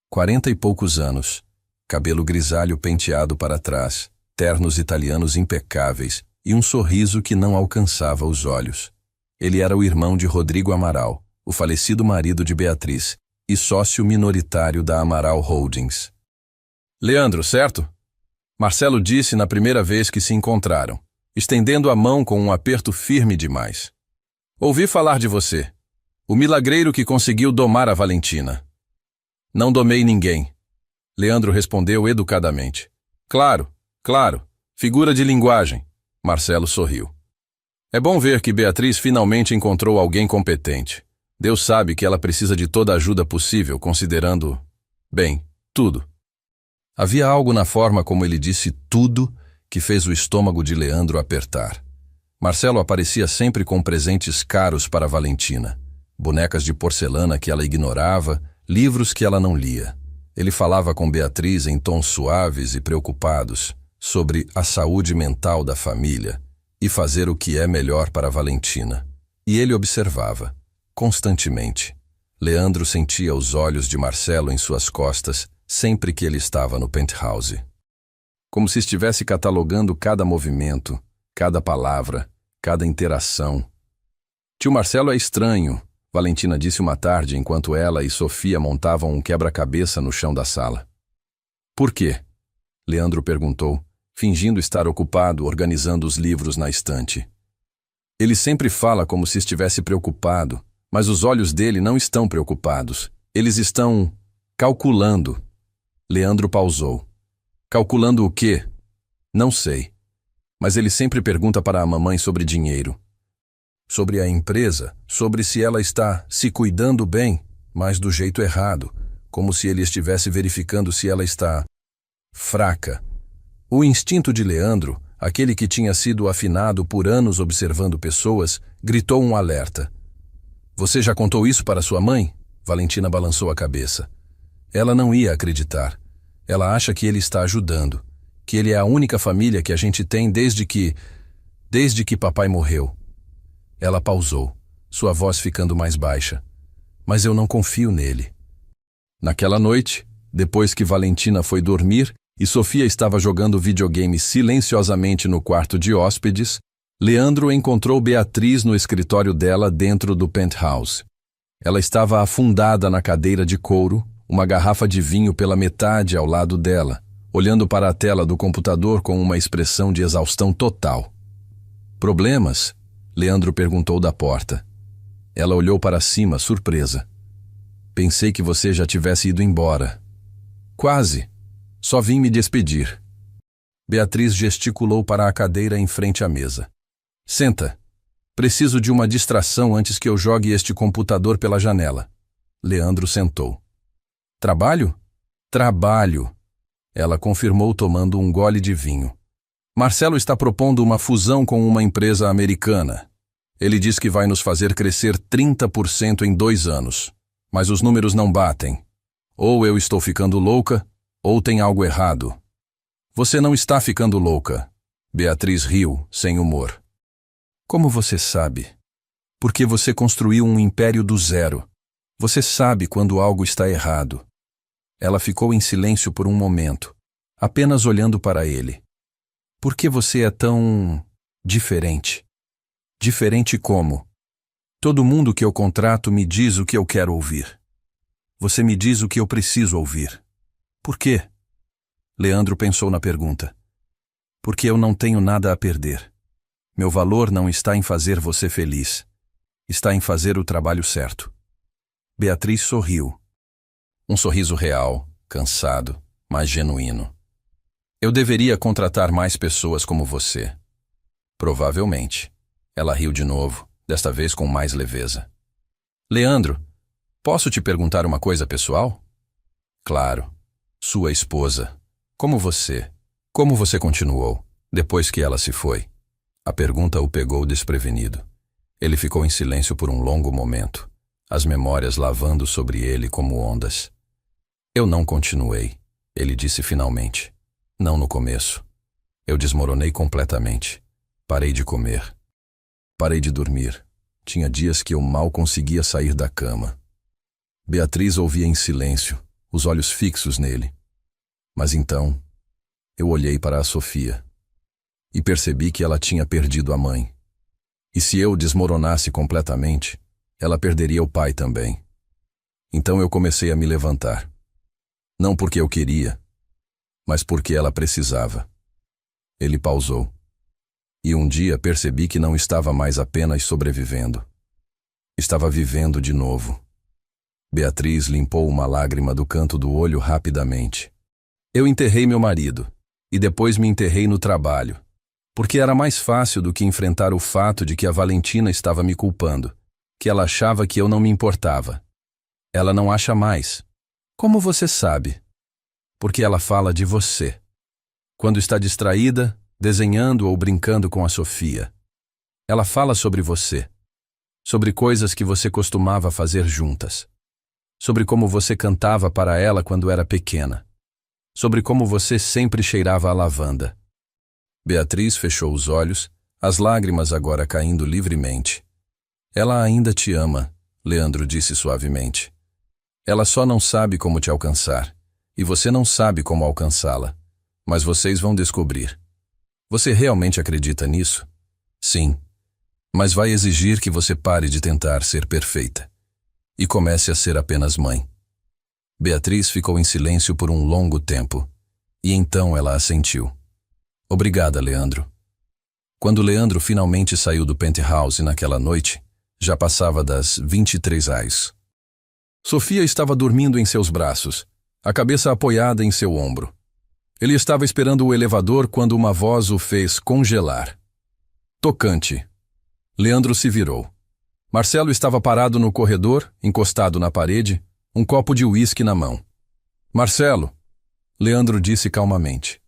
Speaker 1: 40 e poucos anos, cabelo grisalho penteado para trás, ternos italianos impecáveis e um sorriso que não alcançava os olhos. Ele era o irmão de Rodrigo Amaral, o falecido marido de Beatriz, e sócio minoritário da Amaral Holdings. Leandro, certo? Marcelo disse na primeira vez que se encontraram, estendendo a mão com um aperto firme demais. Ouvi falar de você. O milagreiro que conseguiu domar a Valentina. Não domei ninguém. Leandro respondeu educadamente. Claro, claro. Figura de linguagem. Marcelo sorriu. É bom ver que Beatriz finalmente encontrou alguém competente. Deus sabe que ela precisa de toda a ajuda possível, considerando, bem, tudo. Havia algo na forma como ele disse tudo que fez o estômago de Leandro apertar. Marcelo aparecia sempre com presentes caros para Valentina. Bonecas de porcelana que ela ignorava, livros que ela não lia. Ele falava com Beatriz em tons suaves e preocupados sobre a saúde mental da família e fazer o que é melhor para Valentina. E ele observava, constantemente. Leandro sentia os olhos de Marcelo em suas costas sempre que ele estava no penthouse. Como se estivesse catalogando cada movimento, cada palavra, cada interação. Tio Marcelo é estranho, Valentina disse uma tarde enquanto ela e Sofia montavam um quebra-cabeça no chão da sala. Por quê? Leandro perguntou, fingindo estar ocupado organizando os livros na estante. Ele sempre fala como se estivesse preocupado, mas os olhos dele não estão preocupados. Eles estão calculando. Leandro pausou. Calculando o quê? Não sei. Mas ele sempre pergunta para a mamãe sobre dinheiro. Sobre a empresa, sobre se ela está se cuidando bem, mas do jeito errado, como se ele estivesse verificando se ela está fraca. O instinto de Leandro, aquele que tinha sido afinado por anos observando pessoas, gritou um alerta. Você já contou isso para sua mãe? Valentina balançou a cabeça. Ela não ia acreditar. Ela acha que ele está ajudando, que ele é a única família que a gente tem desde que papai morreu. Ela pausou, sua voz ficando mais baixa. Mas eu não confio nele. Naquela noite, depois que Valentina foi dormir e Sofia estava jogando videogame silenciosamente no quarto de hóspedes, Leandro encontrou Beatriz no escritório dela dentro do penthouse. Ela estava afundada na cadeira de couro, uma garrafa de vinho pela metade ao lado dela, olhando para a tela do computador com uma expressão de exaustão total. Problemas? Leandro perguntou da porta. Ela olhou para cima, surpresa. Pensei que você já tivesse ido embora. Quase. Só vim me despedir. Beatriz gesticulou para a cadeira em frente à mesa. Senta. Preciso de uma distração antes que eu jogue este computador pela janela. Leandro sentou. Trabalho? Trabalho. Ela confirmou tomando um gole de vinho. Marcelo está propondo uma fusão com uma empresa americana. Ele diz que vai nos fazer crescer 30% em 2 anos. Mas os números não batem. Ou eu estou ficando louca, ou tem algo errado. Você não está ficando louca. Beatriz riu, sem humor. Como você sabe? Porque você construiu um império do zero. Você sabe quando algo está errado. Ela ficou em silêncio por um momento, apenas olhando para ele. Por que você é tão diferente? Diferente como? Todo mundo que eu contrato me diz o que eu quero ouvir. Você me diz o que eu preciso ouvir. Por quê? Leandro pensou na pergunta. Porque eu não tenho nada a perder. Meu valor não está em fazer você feliz. Está em fazer o trabalho certo. Beatriz sorriu. Um sorriso real, cansado, mas genuíno. Eu deveria contratar mais pessoas como você. Provavelmente. Ela riu de novo, desta vez com mais leveza. Leandro, posso te perguntar uma coisa pessoal? Claro. Sua esposa. Como você continuou, depois que ela se foi? A pergunta o pegou desprevenido. Ele ficou em silêncio por um longo momento, as memórias lavando sobre ele como ondas. Eu não continuei, ele disse finalmente. Não no começo. Eu desmoronei completamente. Parei de comer. Parei de dormir. Tinha dias que eu mal conseguia sair da cama. Beatriz ouvia em silêncio, os olhos fixos nele. Mas então, eu olhei para a Sofia e percebi que ela tinha perdido a mãe. E se eu desmoronasse completamente, ela perderia o pai também. Então eu comecei a me levantar. Não porque eu queria, mas porque ela precisava. Ele pausou. E um dia percebi que não estava mais apenas sobrevivendo. Estava vivendo de novo. Beatriz limpou uma lágrima do canto do olho rapidamente. Eu enterrei meu marido, e depois me enterrei no trabalho, porque era mais fácil do que enfrentar o fato de que a Valentina estava me culpando, que ela achava que eu não me importava. Ela não acha mais. Como você sabe? Porque ela fala de você. Quando está distraída, desenhando ou brincando com a Sofia. Ela fala sobre você, sobre coisas que você costumava fazer juntas, sobre como você cantava para ela quando era pequena, sobre como você sempre cheirava a lavanda. Beatriz fechou os olhos, as lágrimas agora caindo livremente. Ela ainda te ama, Leandro disse suavemente. Ela só não sabe como te alcançar, e você não sabe como alcançá-la, mas vocês vão descobrir. Você realmente acredita nisso? Sim, mas vai exigir que você pare de tentar ser perfeita e comece a ser apenas mãe. Beatriz ficou em silêncio por um longo tempo, e então ela assentiu. Obrigada, Leandro. Quando Leandro finalmente saiu do penthouse naquela noite, já passava das 23 horas. Sofia estava dormindo em seus braços, a cabeça apoiada em seu ombro. Ele estava esperando o elevador quando uma voz o fez congelar. Tocante. Leandro se virou. Marcelo estava parado no corredor, encostado na parede, um copo de uísque na mão. Marcelo, Leandro disse calmamente.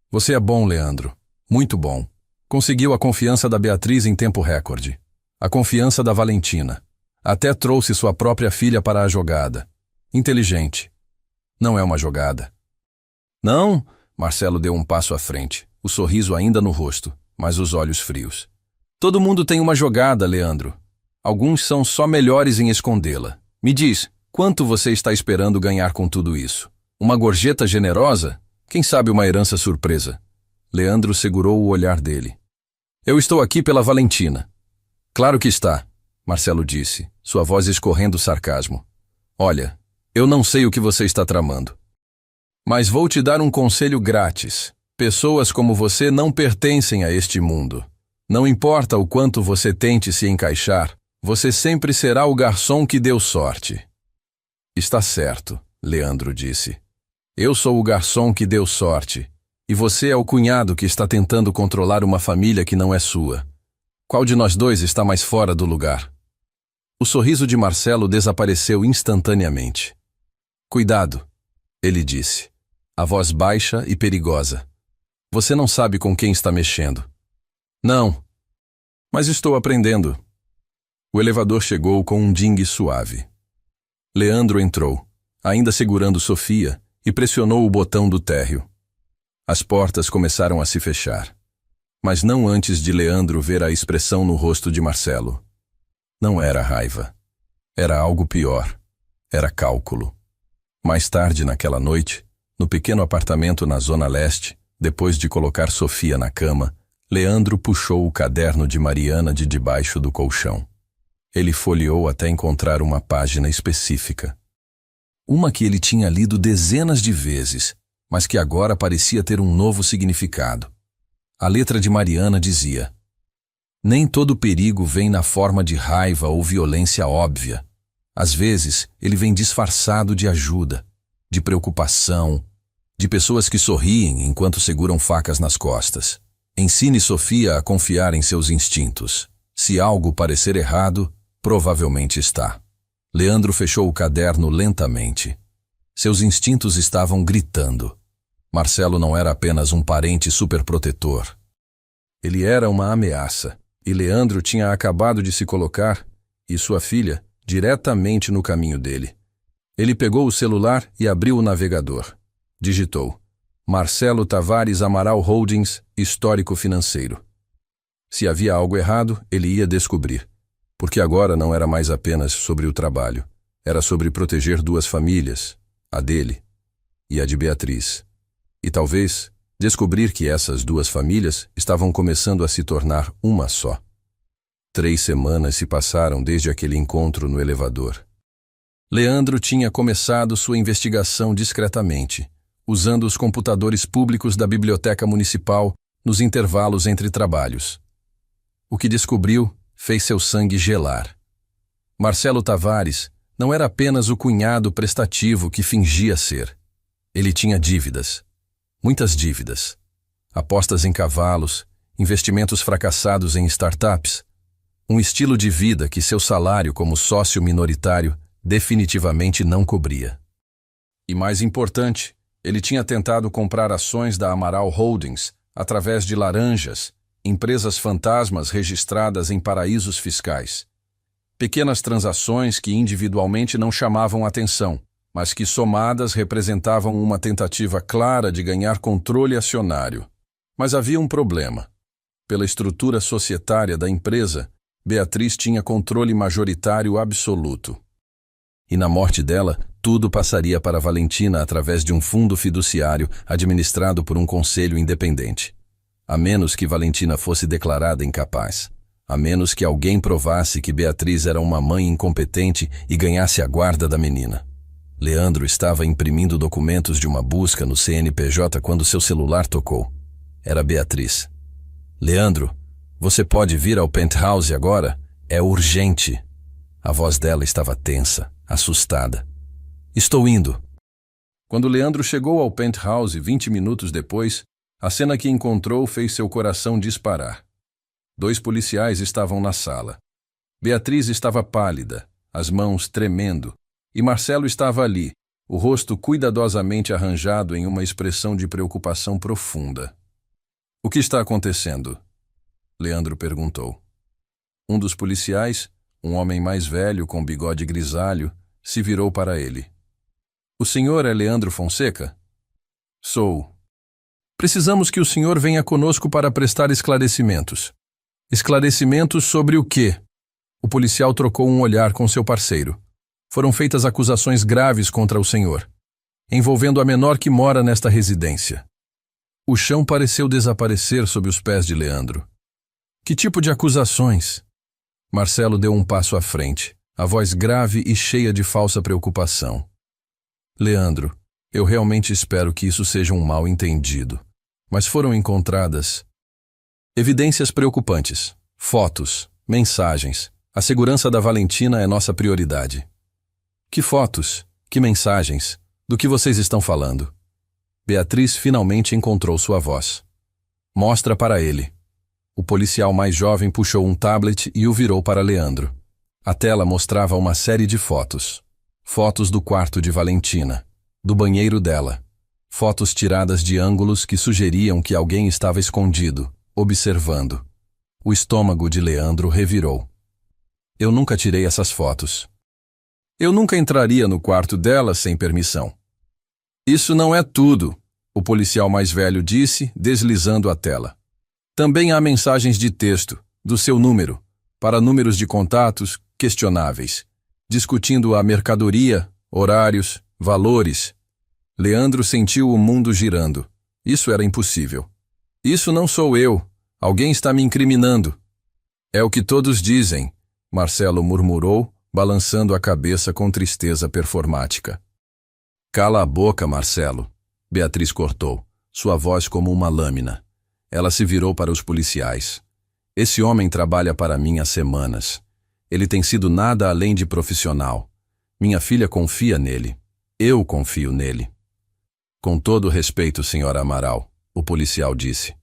Speaker 1: Você é bom, Leandro. Muito bom. Conseguiu a confiança da Beatriz em tempo recorde. A confiança da Valentina. Até trouxe sua própria filha para a jogada. Inteligente. Não é uma jogada. Não, Marcelo deu um passo à frente, o sorriso ainda no rosto, mas os olhos frios. Todo mundo tem uma jogada, Leandro. Alguns são só melhores em escondê-la. Me diz, quanto você está esperando ganhar com tudo isso? Uma gorjeta generosa? Quem sabe uma herança surpresa? Leandro segurou o olhar dele. Eu estou aqui pela Valentina. Claro que está, Marcelo disse, sua voz escorrendo sarcasmo. Olha, eu não sei o que você está tramando. Mas vou te dar um conselho grátis. Pessoas como você não pertencem a este mundo. Não importa o quanto você tente se encaixar, você sempre será o garçom que deu sorte. Está certo, Leandro disse. Eu sou o garçom que deu sorte, e você é o cunhado que está tentando controlar uma família que não é sua. Qual de nós dois está mais fora do lugar? O sorriso de Marcelo desapareceu instantaneamente. Cuidado, ele disse, a voz baixa e perigosa. Você não sabe com quem está mexendo. Não, mas estou aprendendo. O elevador chegou com um dingue suave. Leandro entrou, ainda segurando Sofia, e pressionou o botão do térreo. As portas começaram a se fechar, mas não antes de Leandro ver a expressão no rosto de Marcelo. Não era raiva. Era algo pior. Era cálculo. Mais tarde naquela noite, no pequeno apartamento na Zona Leste, depois de colocar Sofia na cama, Leandro puxou o caderno de Mariana de debaixo do colchão. Ele folheou até encontrar uma página específica. Uma que ele tinha lido dezenas de vezes, mas que agora parecia ter um novo significado. A letra de Mariana dizia: nem todo perigo vem na forma de raiva ou violência óbvia. Às vezes, ele vem disfarçado de ajuda, de preocupação, de pessoas que sorriem enquanto seguram facas nas costas. Ensine Sofia a confiar em seus instintos. Se algo parecer errado, provavelmente está. Leandro fechou o caderno lentamente. Seus instintos estavam gritando. Marcelo não era apenas um parente superprotetor. Ele era uma ameaça, e Leandro tinha acabado de se colocar, e sua filha, diretamente no caminho dele. Ele pegou o celular e abriu o navegador. Digitou: Marcelo Tavares Amaral Holdings, histórico financeiro. Se havia algo errado, ele ia descobrir. Porque agora não era mais apenas sobre o trabalho. Era sobre proteger duas famílias, a dele e a de Beatriz. E talvez descobrir que essas duas famílias estavam começando a se tornar uma só. 3 semanas se passaram desde aquele encontro no elevador. Leandro tinha começado sua investigação discretamente, usando os computadores públicos da biblioteca municipal nos intervalos entre trabalhos. O que descobriu fez seu sangue gelar. Marcelo Tavares não era apenas o cunhado prestativo que fingia ser. Ele tinha dívidas. Muitas dívidas. Apostas em cavalos, investimentos fracassados em startups, um estilo de vida que seu salário como sócio minoritário definitivamente não cobria. E mais importante, ele tinha tentado comprar ações da Amaral Holdings através de laranjas, empresas fantasmas registradas em paraísos fiscais. Pequenas transações que individualmente não chamavam atenção, mas que somadas representavam uma tentativa clara de ganhar controle acionário. Mas havia um problema. Pela estrutura societária da empresa, Beatriz tinha controle majoritário absoluto. E na morte dela, tudo passaria para Valentina através de um fundo fiduciário administrado por um conselho independente. A menos que Valentina fosse declarada incapaz. A menos que alguém provasse que Beatriz era uma mãe incompetente e ganhasse a guarda da menina. Leandro estava imprimindo documentos de uma busca no CNPJ quando seu celular tocou. Era Beatriz. Leandro, você pode vir ao penthouse agora? É urgente. A voz dela estava tensa, assustada. Estou indo. Quando Leandro chegou ao penthouse 20 minutos depois, a cena que encontrou fez seu coração disparar. 2 policiais estavam na sala. Beatriz estava pálida, as mãos tremendo, e Marcelo estava ali, o rosto cuidadosamente arranjado em uma expressão de preocupação profunda. O que está acontecendo? Leandro perguntou. Um dos policiais, um homem mais velho com bigode grisalho, se virou para ele. O senhor é Leandro Fonseca? Sou. Precisamos que o senhor venha conosco para prestar esclarecimentos. Esclarecimentos sobre o quê? O policial trocou um olhar com seu parceiro. Foram feitas acusações graves contra o senhor, envolvendo a menor que mora nesta residência. O chão pareceu desaparecer sob os pés de Leandro. Que tipo de acusações? Marcelo deu um passo à frente, a voz grave e cheia de falsa preocupação. Leandro, eu realmente espero que isso seja um mal-entendido, mas foram encontradas evidências preocupantes, fotos, mensagens. A segurança da Valentina é nossa prioridade. Que fotos? Que mensagens? Do que vocês estão falando? Beatriz finalmente encontrou sua voz. Mostra para ele. O policial mais jovem puxou um tablet e o virou para Leandro. A tela mostrava uma série de fotos. Fotos do quarto de Valentina, do banheiro dela. Fotos tiradas de ângulos que sugeriam que alguém estava escondido, observando. O estômago de Leandro revirou. Eu nunca tirei essas fotos. Eu nunca entraria no quarto dela sem permissão. Isso não é tudo, o policial mais velho disse, deslizando a tela. Também há mensagens de texto, do seu número, para números de contatos questionáveis, discutindo a mercadoria, horários, valores. Leandro sentiu o mundo girando. Isso era impossível. Isso não sou eu. Alguém está me incriminando. É o que todos dizem, Marcelo murmurou, balançando a cabeça com tristeza performática. Cala a boca, Marcelo. Beatriz cortou, sua voz como uma lâmina. Ela se virou para os policiais. Esse homem trabalha para mim há semanas. Ele tem sido nada além de profissional. Minha filha confia nele. Eu confio nele. Com todo respeito, senhora Amaral, o policial disse.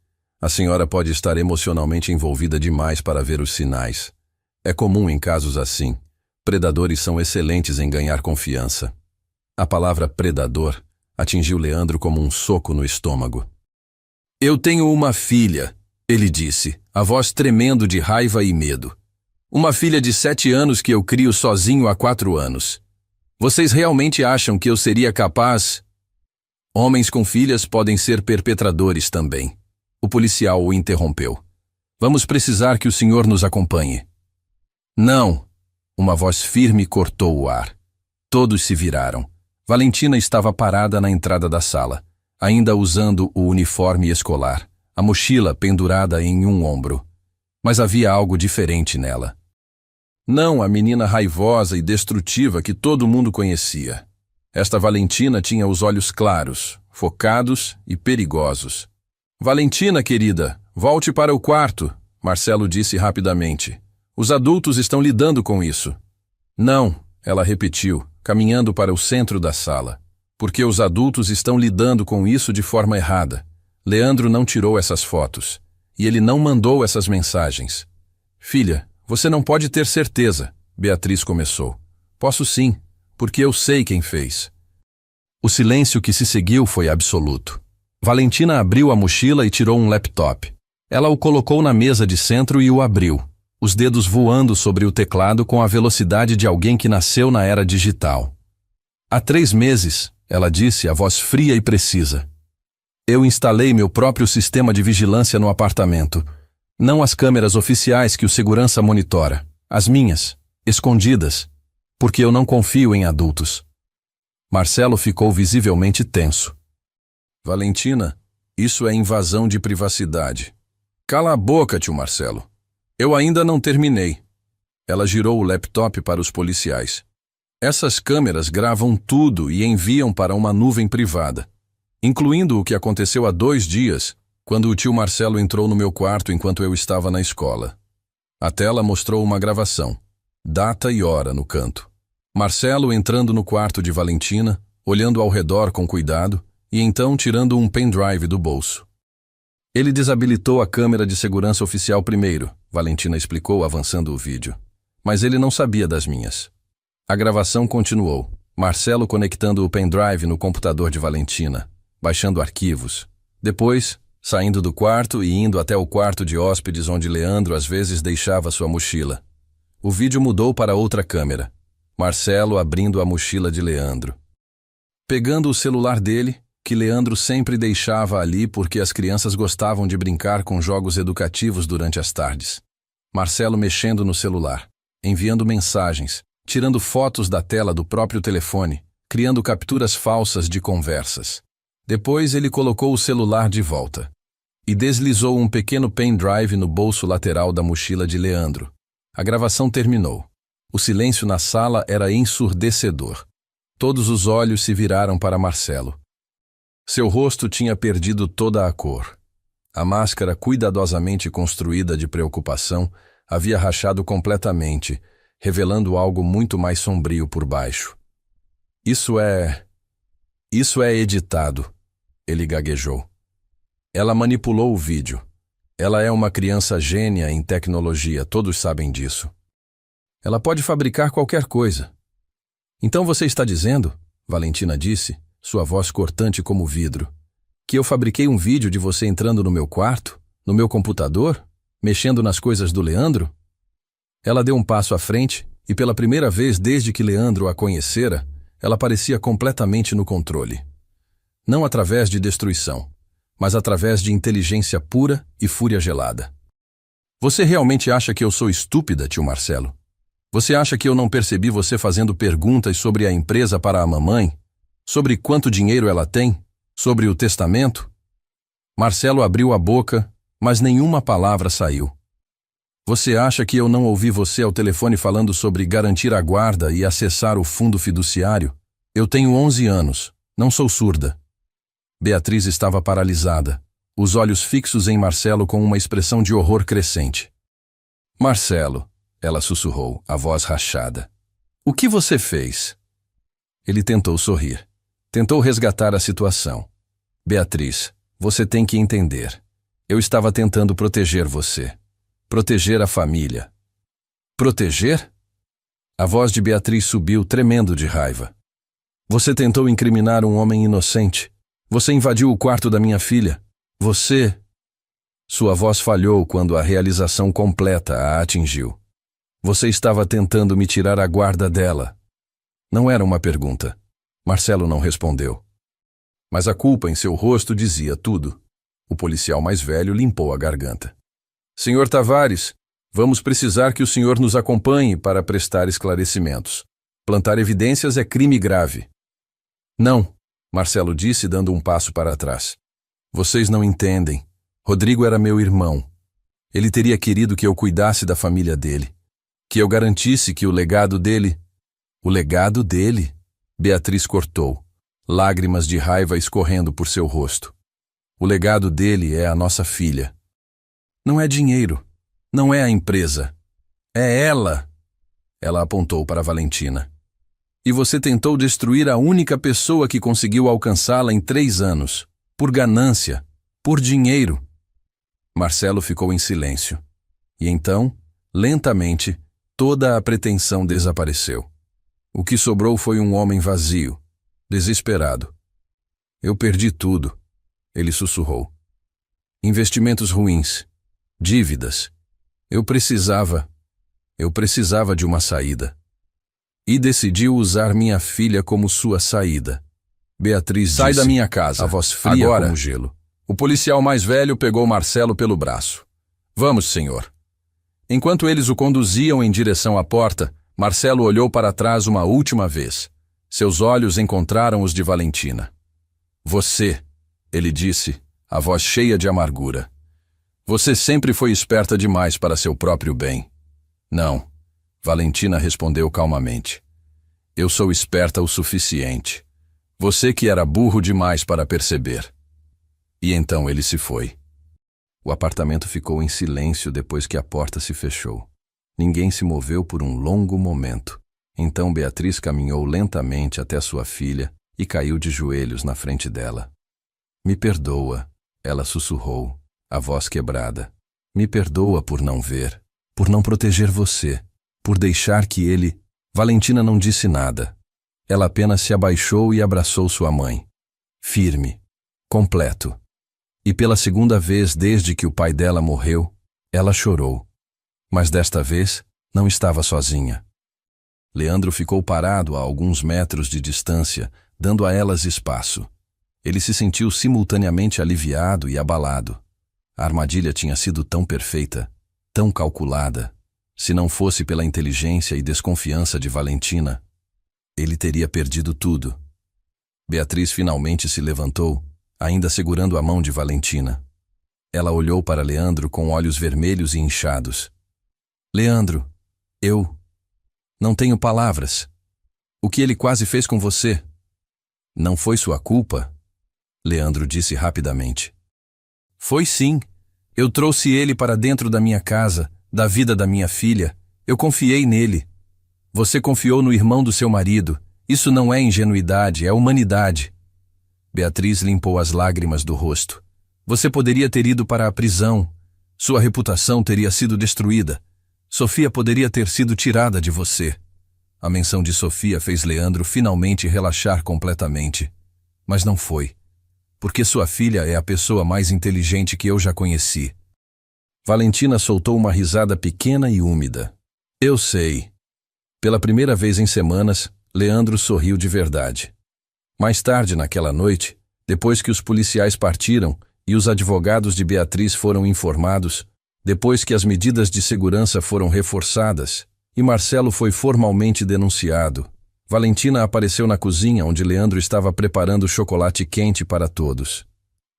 Speaker 1: A senhora pode estar emocionalmente envolvida demais para ver os sinais. É comum em casos assim. Predadores são excelentes em ganhar confiança. A palavra predador atingiu Leandro como um soco no estômago. Eu tenho uma filha, ele disse, a voz tremendo de raiva e medo. Uma filha de 7 anos que eu crio sozinho há 4 anos. Vocês realmente acham que eu seria capaz? Homens com filhas podem ser perpetradores também. O policial o interrompeu. Vamos precisar que o senhor nos acompanhe. Não. Uma voz firme cortou o ar. Todos se viraram. Valentina estava parada na entrada da sala, ainda usando o uniforme escolar, a mochila pendurada em um ombro. Mas havia algo diferente nela. Não a menina raivosa e destrutiva que todo mundo conhecia. Esta Valentina tinha os olhos claros, focados e perigosos. Valentina, querida, volte para o quarto, Marcelo disse rapidamente. Os adultos estão lidando com isso. Não, ela repetiu, caminhando para o centro da sala. Porque os adultos estão lidando com isso de forma errada. Leandro não tirou essas fotos. E ele não mandou essas mensagens. Filha, você não pode ter certeza, Beatriz começou. Posso sim, porque eu sei quem fez. O silêncio que se seguiu foi absoluto. Valentina abriu a mochila e tirou um laptop. Ela o colocou na mesa de centro e o abriu, os dedos voando sobre o teclado com a velocidade de alguém que nasceu na era digital. Há 3 meses, ela disse, a voz fria e precisa. Eu instalei meu próprio sistema de vigilância no apartamento. Não as câmeras oficiais que o segurança monitora, as minhas, escondidas, porque eu não confio em adultos. Marcelo ficou visivelmente tenso. Valentina, isso é invasão de privacidade. Cala a boca, tio Marcelo. Eu ainda não terminei. Ela girou o laptop para os policiais. Essas câmeras gravam tudo e enviam para uma nuvem privada, incluindo o que aconteceu há 2 dias, quando o tio Marcelo entrou no meu quarto enquanto eu estava na escola. A tela mostrou uma gravação, data e hora no canto. Marcelo entrando no quarto de Valentina, olhando ao redor com cuidado e então tirando um pendrive do bolso. Ele desabilitou a câmera de segurança oficial primeiro, Valentina explicou avançando o vídeo. Mas ele não sabia das minhas. A gravação continuou, Marcelo conectando o pendrive no computador de Valentina, baixando arquivos. Depois, saindo do quarto e indo até o quarto de hóspedes onde Leandro às vezes deixava sua mochila. O vídeo mudou para outra câmera. Marcelo abrindo a mochila de Leandro. Pegando o celular dele, que Leandro sempre deixava ali porque as crianças gostavam de brincar com jogos educativos durante as tardes. Marcelo mexendo no celular, enviando mensagens, tirando fotos da tela do próprio telefone, criando capturas falsas de conversas. Depois ele colocou o celular de volta e deslizou um pequeno pendrive no bolso lateral da mochila de Leandro. A gravação terminou. O silêncio na sala era ensurdecedor. Todos os olhos se viraram para Marcelo. Seu rosto tinha perdido toda a cor. A máscara cuidadosamente construída de preocupação havia rachado completamente, revelando algo muito mais sombrio por baixo. Isso é editado, ele gaguejou. Ela manipulou o vídeo. Ela é uma criança gênia em tecnologia, todos sabem disso. Ela pode fabricar qualquer coisa. Então você está dizendo, Valentina disse, sua voz cortante como vidro, que eu fabriquei um vídeo de você entrando no meu quarto, no meu computador, mexendo nas coisas do Leandro? Ela deu um passo à frente e pela primeira vez desde que Leandro a conhecera, ela parecia completamente no controle. Não através de destruição, mas através de inteligência pura e fúria gelada. Você realmente acha que eu sou estúpida, tio Marcelo? Você acha que eu não percebi você fazendo perguntas sobre a empresa para a mamãe? Sobre quanto dinheiro ela tem? Sobre o testamento? Marcelo abriu a boca, mas nenhuma palavra saiu. Você acha que eu não ouvi você ao telefone falando sobre garantir a guarda e acessar o fundo fiduciário? Eu tenho 11 anos, não sou surda. Beatriz estava paralisada, os olhos fixos em Marcelo com uma expressão de horror crescente. Marcelo, ela sussurrou, a voz rachada. O que você fez? Ele tentou sorrir. Tentou resgatar a situação. Beatriz, você tem que entender. Eu estava tentando proteger você. Proteger a família. Proteger? A voz de Beatriz subiu, tremendo de raiva. Você tentou incriminar um homem inocente. Você invadiu o quarto da minha filha. Você... Sua voz falhou quando a realização completa a atingiu. Você estava tentando me tirar a guarda dela. Não era uma pergunta. Marcelo não respondeu. Mas a culpa em seu rosto dizia tudo. O policial mais velho limpou a garganta. Senhor Tavares, vamos precisar que o senhor nos acompanhe para prestar esclarecimentos. Plantar evidências é crime grave. Não, Marcelo disse dando um passo para trás. Vocês não entendem. Rodrigo era meu irmão. Ele teria querido que eu cuidasse da família dele. Que eu garantisse que o legado dele... O legado dele? Beatriz cortou, lágrimas de raiva escorrendo por seu rosto. O legado dele é a nossa filha. Não é dinheiro. Não é a empresa. É ela. Ela apontou para Valentina. E você tentou destruir a única pessoa que conseguiu alcançá-la em 3 anos. Por ganância. Por dinheiro. Marcelo ficou em silêncio. E então, lentamente, toda a pretensão desapareceu. O que sobrou foi um homem vazio, desesperado. Eu perdi tudo, ele sussurrou. Investimentos ruins, dívidas. Eu precisava de uma saída. E decidiu usar minha filha como sua saída. Beatriz disse:
Speaker 2: Sai da minha casa.
Speaker 1: A voz fria
Speaker 2: Agora.
Speaker 1: como gelo. O policial mais velho pegou Marcelo pelo braço. Vamos, senhor. Enquanto eles o conduziam em direção à porta, Marcelo olhou para trás uma última vez. Seus olhos encontraram os de Valentina. Você, ele disse, a voz cheia de amargura. Você sempre foi esperta demais para seu próprio bem. Não, Valentina respondeu calmamente. Eu sou esperta o suficiente. Você que era burro demais para perceber. E então ele se foi. O apartamento ficou em silêncio depois que a porta se fechou. Ninguém se moveu por um longo momento. Então Beatriz caminhou lentamente até sua filha e caiu de joelhos na frente dela. Me perdoa, ela sussurrou, a voz quebrada. Me perdoa por não ver, por não proteger você, por deixar que ele... Valentina não disse nada. Ela apenas se abaixou e abraçou sua mãe. Firme, completo. E pela segunda vez desde que o pai dela morreu, ela chorou. Mas desta vez, não estava sozinha. Leandro ficou parado a alguns metros de distância, dando a elas espaço. Ele se sentiu simultaneamente aliviado e abalado. A armadilha tinha sido tão perfeita, tão calculada. Se não fosse pela inteligência e desconfiança de Valentina, ele teria perdido tudo. Beatriz finalmente se levantou, ainda segurando a mão de Valentina. Ela olhou para Leandro com olhos vermelhos e inchados. Leandro, eu não tenho palavras. O que ele quase fez com você? Não foi sua culpa? Leandro disse rapidamente. Foi sim. Eu trouxe ele para dentro da minha casa, da vida da minha filha. Eu confiei nele. Você confiou no irmão do seu marido. Isso não é ingenuidade, é humanidade. Beatriz limpou as lágrimas do rosto. Você poderia ter ido para a prisão. Sua reputação teria sido destruída. Sofia poderia ter sido tirada de você. A menção de Sofia fez Leandro finalmente relaxar completamente. Mas não foi. Porque sua filha é a pessoa mais inteligente que eu já conheci. Valentina soltou uma risada pequena e úmida. Eu sei. Pela primeira vez em semanas, Leandro sorriu de verdade. Mais tarde naquela noite, depois que os policiais partiram e os advogados de Beatriz foram informados, depois que as medidas de segurança foram reforçadas e Marcelo foi formalmente denunciado, Valentina apareceu na cozinha onde Leandro estava preparando chocolate quente para todos.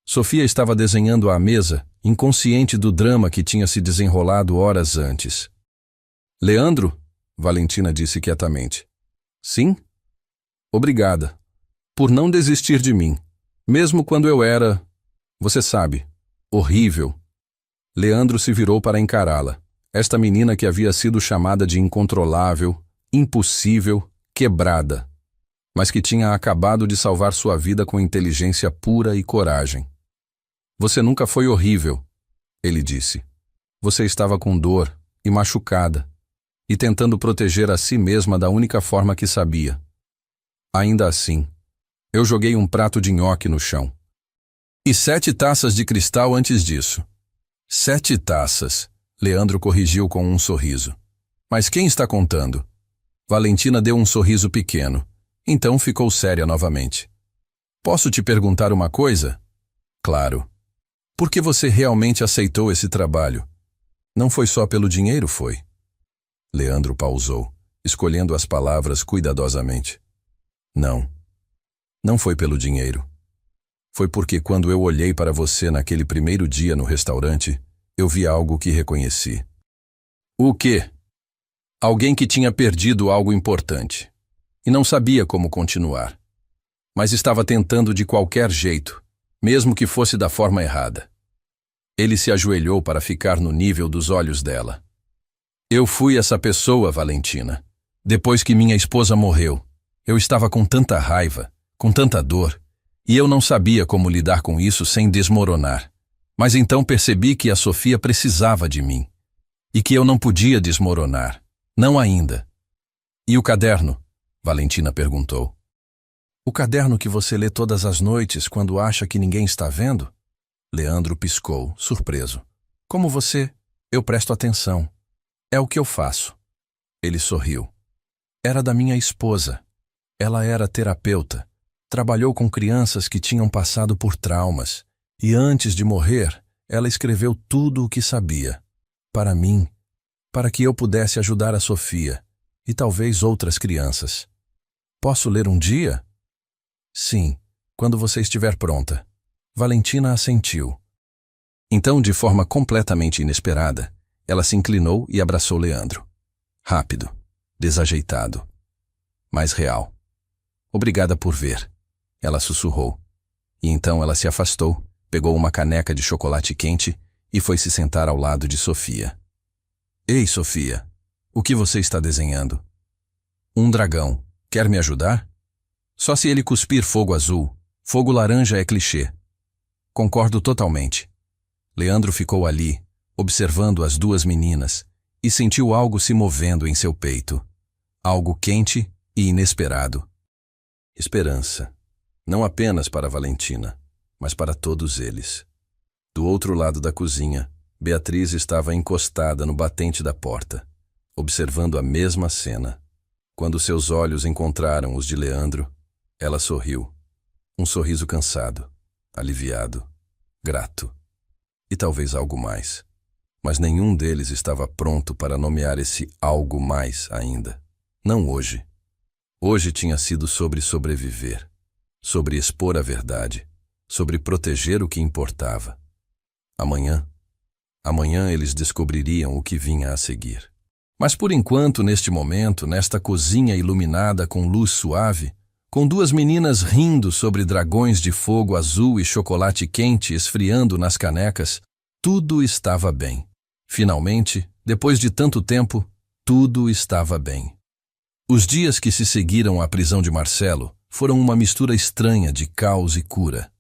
Speaker 1: Sofia estava desenhando à mesa, inconsciente do drama que tinha se desenrolado horas antes. Leandro? Valentina disse quietamente. Sim? Obrigada. Por não desistir de mim, mesmo quando eu era, você sabe, horrível. Leandro se virou para encará-la. Esta menina que havia sido chamada de incontrolável, impossível, quebrada, mas que tinha acabado de salvar sua vida com inteligência pura e coragem. Você nunca foi horrível, ele disse. Você estava com dor e machucada, e tentando proteger a si mesma da única forma que sabia. Ainda assim, eu joguei um prato de nhoque no chão. E 7 taças de cristal antes disso. 7 taças, Leandro corrigiu com um sorriso. Mas quem está contando? Valentina deu um sorriso pequeno. Então ficou séria novamente. Posso te perguntar uma coisa? Claro. Por que você realmente aceitou esse trabalho? Não foi só pelo dinheiro, foi? Leandro pausou, escolhendo as palavras cuidadosamente. Não. Não foi pelo dinheiro. Foi porque quando eu olhei para você naquele primeiro dia no restaurante, eu vi algo que reconheci. O quê? Alguém que tinha perdido algo importante. E não sabia como continuar. Mas estava tentando de qualquer jeito, mesmo que fosse da forma errada. Ele se ajoelhou para ficar no nível dos olhos dela. Eu fui essa pessoa, Valentina. Depois que minha esposa morreu, eu estava com tanta raiva, com tanta dor, e eu não sabia como lidar com isso sem desmoronar. Mas então percebi que a Sofia precisava de mim, e que eu não podia desmoronar, não ainda. E o caderno? Valentina perguntou. O caderno que você lê todas as noites quando acha que ninguém está vendo? Leandro piscou, surpreso. Como você, eu presto atenção. É o que eu faço. Ele sorriu. Era da minha esposa. Ela era terapeuta. Trabalhou com crianças que tinham passado por traumas. E antes de morrer, ela escreveu tudo o que sabia. Para mim, para que eu pudesse ajudar a Sofia e talvez outras crianças. Posso ler um dia? Sim, quando você estiver pronta. Valentina assentiu. Então, de forma completamente inesperada, ela se inclinou e abraçou Leandro. Rápido, desajeitado, mas real. Obrigada por ver, ela sussurrou. E então ela se afastou, pegou uma caneca de chocolate quente e foi se sentar ao lado de Sofia. Ei, Sofia, o que você está desenhando? Um dragão. Quer me ajudar? Só se ele cuspir fogo azul. Fogo laranja é clichê. Concordo totalmente. Leandro ficou ali, observando as duas meninas, e sentiu algo se movendo em seu peito. Algo quente e inesperado. Esperança. Não apenas para Valentina, mas para todos eles. Do outro lado da cozinha, Beatriz estava encostada no batente da porta, observando a mesma cena. Quando seus olhos encontraram os de Leandro, ela sorriu. Um sorriso cansado, aliviado, grato. E talvez algo mais. Mas nenhum deles estava pronto para nomear esse algo mais ainda. Não hoje. Hoje tinha sido sobre sobreviver, sobre expor a verdade, sobre proteger o que importava. Amanhã eles descobririam o que vinha a seguir. Mas por enquanto, neste momento, nesta cozinha iluminada com luz suave, com duas meninas rindo sobre dragões de fogo azul e chocolate quente esfriando nas canecas, tudo estava bem. Finalmente, depois de tanto tempo, tudo estava bem. Os dias que se seguiram à prisão de Marcelo foram uma mistura estranha de caos e cura.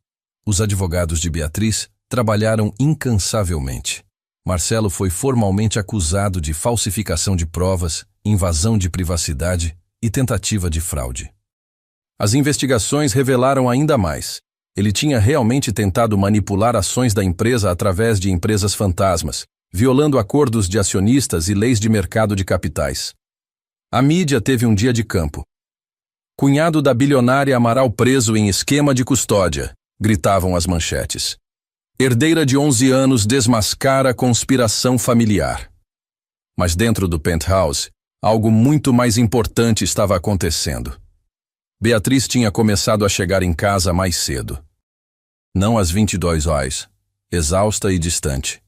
Speaker 1: Os advogados de Beatriz trabalharam incansavelmente. Marcelo foi formalmente acusado de falsificação de provas, invasão de privacidade e tentativa de fraude. As investigações revelaram ainda mais. Ele tinha realmente tentado manipular ações da empresa através de empresas fantasmas, violando acordos de acionistas e leis de mercado de capitais. A mídia teve um dia de campo. Cunhado da bilionária Amaral preso em esquema de custódia, gritavam as manchetes. Herdeira de 11 anos desmascara conspiração familiar. Mas dentro do penthouse, algo muito mais importante estava acontecendo. Beatriz tinha começado a chegar em casa mais cedo. Não às 22 horas, exausta e distante,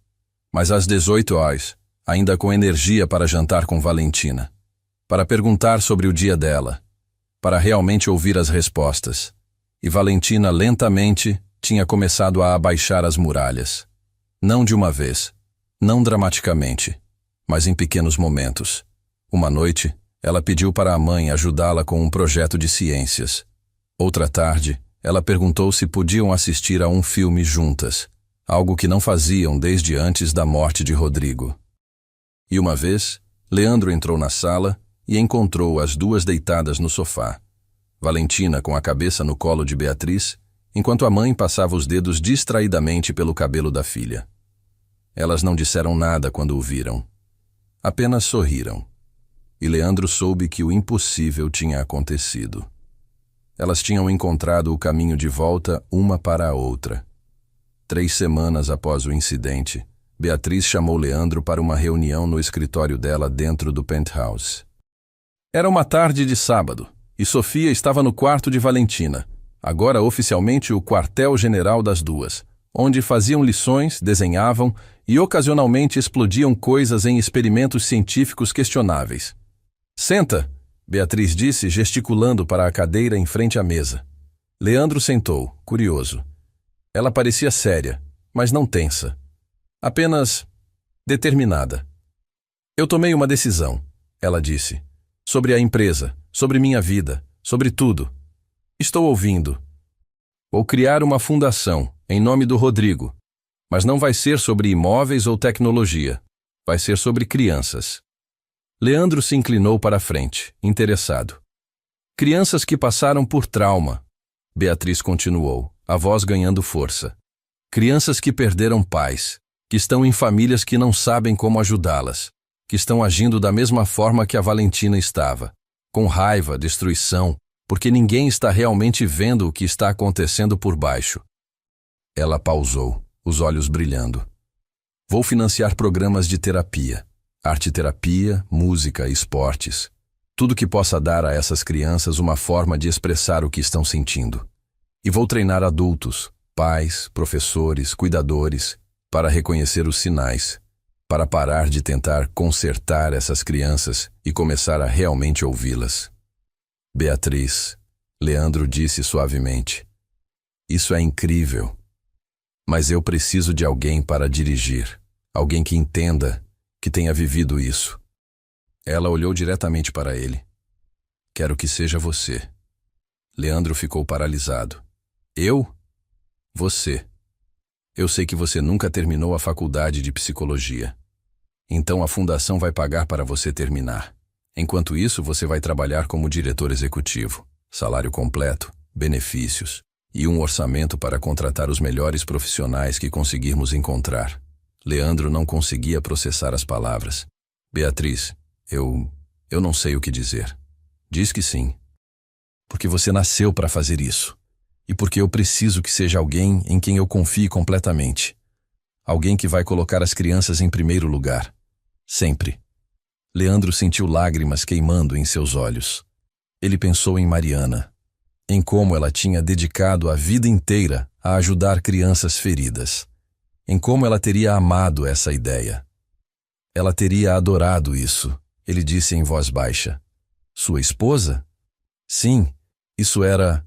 Speaker 1: mas às 18 horas, ainda com energia para jantar com Valentina, para perguntar sobre o dia dela, para realmente ouvir as respostas. E Valentina lentamente tinha começado a abaixar as muralhas. Não de uma vez, não dramaticamente, mas em pequenos momentos. Uma noite, ela pediu para a mãe ajudá-la com um projeto de ciências. Outra tarde, ela perguntou se podiam assistir a um filme juntas, algo que não faziam desde antes da morte de Rodrigo. E uma vez, Leandro entrou na sala e encontrou as duas deitadas no sofá. Valentina com a cabeça no colo de Beatriz, enquanto a mãe passava os dedos distraidamente pelo cabelo da filha. Elas não disseram nada quando o viram. Apenas sorriram. E Leandro soube que o impossível tinha acontecido. Elas tinham encontrado o caminho de volta uma para a outra. 3 semanas após o incidente, Beatriz chamou Leandro para uma reunião no escritório dela dentro do penthouse. Era uma tarde de sábado, e Sofia estava no quarto de Valentina, agora oficialmente o quartel-general das duas, onde faziam lições, desenhavam e ocasionalmente explodiam coisas em experimentos científicos questionáveis. Senta, Beatriz disse, gesticulando para a cadeira em frente à mesa. Leandro sentou, curioso. Ela parecia séria, mas não tensa. Apenas determinada. Eu tomei uma decisão, ela disse. Sobre a empresa, sobre minha vida, sobre tudo. Estou ouvindo. Vou criar uma fundação, em nome do Rodrigo. Mas não vai ser sobre imóveis ou tecnologia. Vai ser sobre crianças. Leandro se inclinou para a frente, interessado. Crianças que passaram por trauma. Beatriz continuou, a voz ganhando força. Crianças que perderam pais. que estão em famílias que não sabem como ajudá-las, que estão agindo da mesma forma que a Valentina estava, com raiva, destruição, porque ninguém está realmente vendo o que está acontecendo por baixo. Ela pausou, os olhos brilhando. Vou financiar programas de terapia, arte-terapia, música, esportes. Tudo que possa dar a essas crianças uma forma de expressar o que estão sentindo. E vou treinar adultos, pais, professores, cuidadores, para reconhecer os sinais, para parar de tentar consertar essas crianças e começar a realmente ouvi-las. Beatriz, Leandro disse suavemente, isso é incrível. Mas eu preciso de alguém para dirigir, alguém que entenda, que tenha vivido isso. Ela olhou diretamente para ele. Quero que seja você. Leandro ficou paralisado. Eu? Você. Eu sei que você nunca terminou a faculdade de psicologia. Então a fundação vai pagar para você terminar. Enquanto isso, você vai trabalhar como diretor executivo, salário completo, benefícios e um orçamento para contratar os melhores profissionais que conseguirmos encontrar. Leandro não conseguia processar as palavras. Beatriz, eu não sei o que dizer. Diz que sim. Porque você nasceu para fazer isso. E porque eu preciso que seja alguém em quem eu confie completamente. Alguém que vai colocar as crianças em primeiro lugar. Sempre. Leandro sentiu lágrimas queimando em seus olhos. Ele pensou em Mariana, em como ela tinha dedicado a vida inteira a ajudar crianças feridas, em como ela teria amado essa ideia. Ela teria adorado isso, ele disse em voz baixa. Sua esposa? Sim, isso era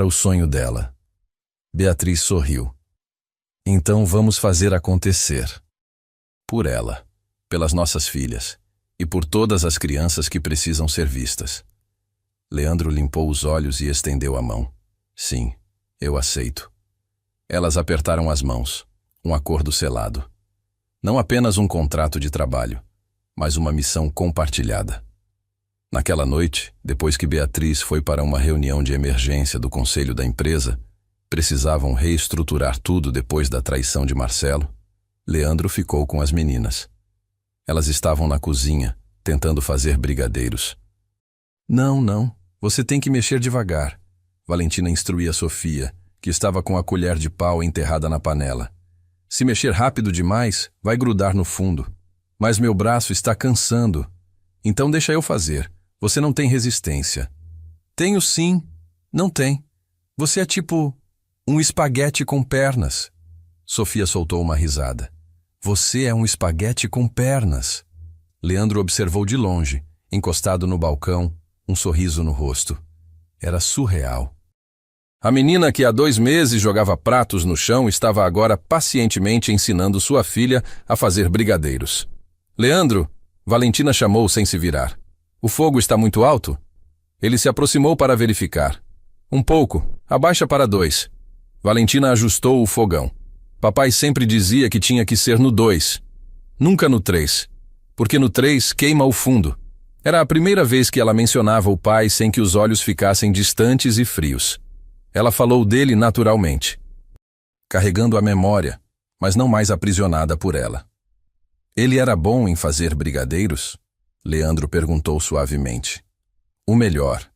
Speaker 1: o sonho dela. Beatriz sorriu. Então vamos fazer acontecer. Por ela, pelas nossas filhas e por todas as crianças que precisam ser vistas. Leandro limpou os olhos e estendeu a mão. Sim, eu aceito. Elas apertaram as mãos, um acordo selado. Não apenas um contrato de trabalho, mas uma missão compartilhada. Naquela noite, depois que Beatriz foi para uma reunião de emergência do conselho da empresa, precisavam reestruturar tudo depois da traição de Marcelo, Leandro ficou com as meninas. Elas estavam na cozinha, tentando fazer brigadeiros. Não, você tem que mexer devagar. Valentina instruía Sofia, que estava com a colher de pau enterrada na panela. Se mexer rápido demais, vai grudar no fundo. Mas meu braço está cansando. Então deixa eu fazer. Você não tem resistência. Tenho sim. Não tem. Você é tipo um espaguete com pernas. Sofia soltou uma risada. Você é um espaguete com pernas. Leandro observou de longe, encostado no balcão, um sorriso no rosto. Era surreal. A menina que há 2 meses jogava pratos no chão estava agora pacientemente ensinando sua filha a fazer brigadeiros. Leandro, Valentina chamou sem se virar. O fogo está muito alto? Ele se aproximou para verificar. Um pouco, abaixa para 2. Valentina ajustou o fogão. Papai sempre dizia que tinha que ser no 2, nunca no 3, porque no 3 queima o fundo. Era a primeira vez que ela mencionava o pai sem que os olhos ficassem distantes e frios. Ela falou dele naturalmente, carregando a memória, mas não mais aprisionada por ela. Ele era bom em fazer brigadeiros? Leandro perguntou suavemente. O melhor.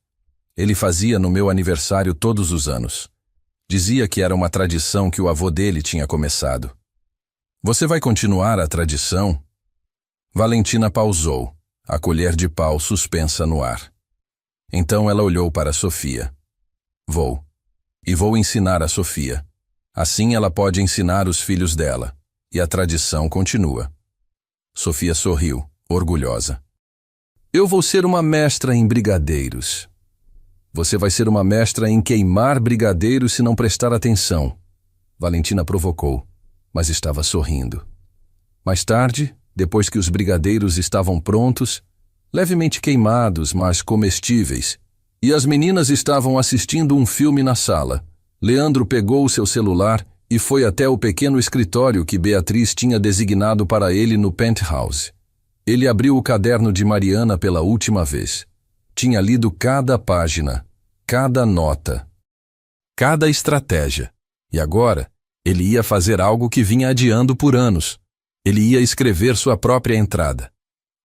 Speaker 1: Ele fazia no meu aniversário todos os anos. Dizia que era uma tradição que o avô dele tinha começado. Você vai continuar a tradição? Valentina pausou, a colher de pau suspensa no ar. Então ela olhou para Sofia. Vou. E vou ensinar a Sofia. Assim ela pode ensinar os filhos dela. E a tradição continua. Sofia sorriu, orgulhosa. Eu vou ser uma mestra em brigadeiros. Você vai ser uma mestra em queimar brigadeiros se não prestar atenção. Valentina provocou, mas estava sorrindo. Mais tarde, depois que os brigadeiros estavam prontos, levemente queimados, mas comestíveis, e as meninas estavam assistindo um filme na sala, Leandro pegou o seu celular e foi até o pequeno escritório que Beatriz tinha designado para ele no penthouse. Ele abriu o caderno de Mariana pela última vez. Tinha lido cada página, cada nota, cada estratégia. E agora, Ele ia fazer algo que vinha adiando por anos. Ele ia escrever sua própria entrada.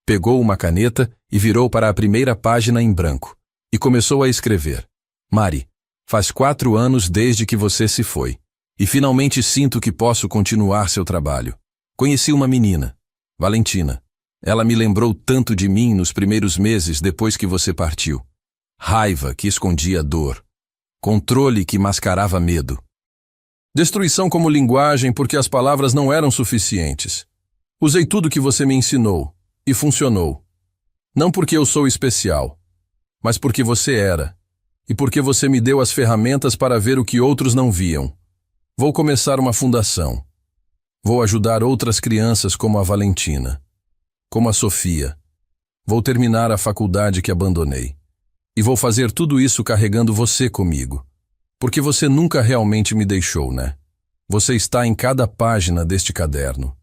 Speaker 1: Pegou uma caneta e virou para a primeira página em branco. E começou a escrever. Mari, faz 4 anos desde que você se foi. E finalmente sinto que posso continuar seu trabalho. Conheci uma menina, Valentina. Ela me lembrou tanto de mim nos primeiros meses depois que você partiu. Raiva que escondia dor. Controle que mascarava medo. Destruição como linguagem porque as palavras não eram suficientes. Usei tudo que você me ensinou, e funcionou. Não porque eu sou especial, mas porque você era, e porque você me deu as ferramentas para ver o que outros não viam. Vou começar uma fundação. Vou ajudar outras crianças como a Valentina, como a Sofia. Vou terminar a faculdade que abandonei. E vou fazer tudo isso carregando você comigo. Porque você nunca realmente me deixou, né? Você está em cada página deste caderno.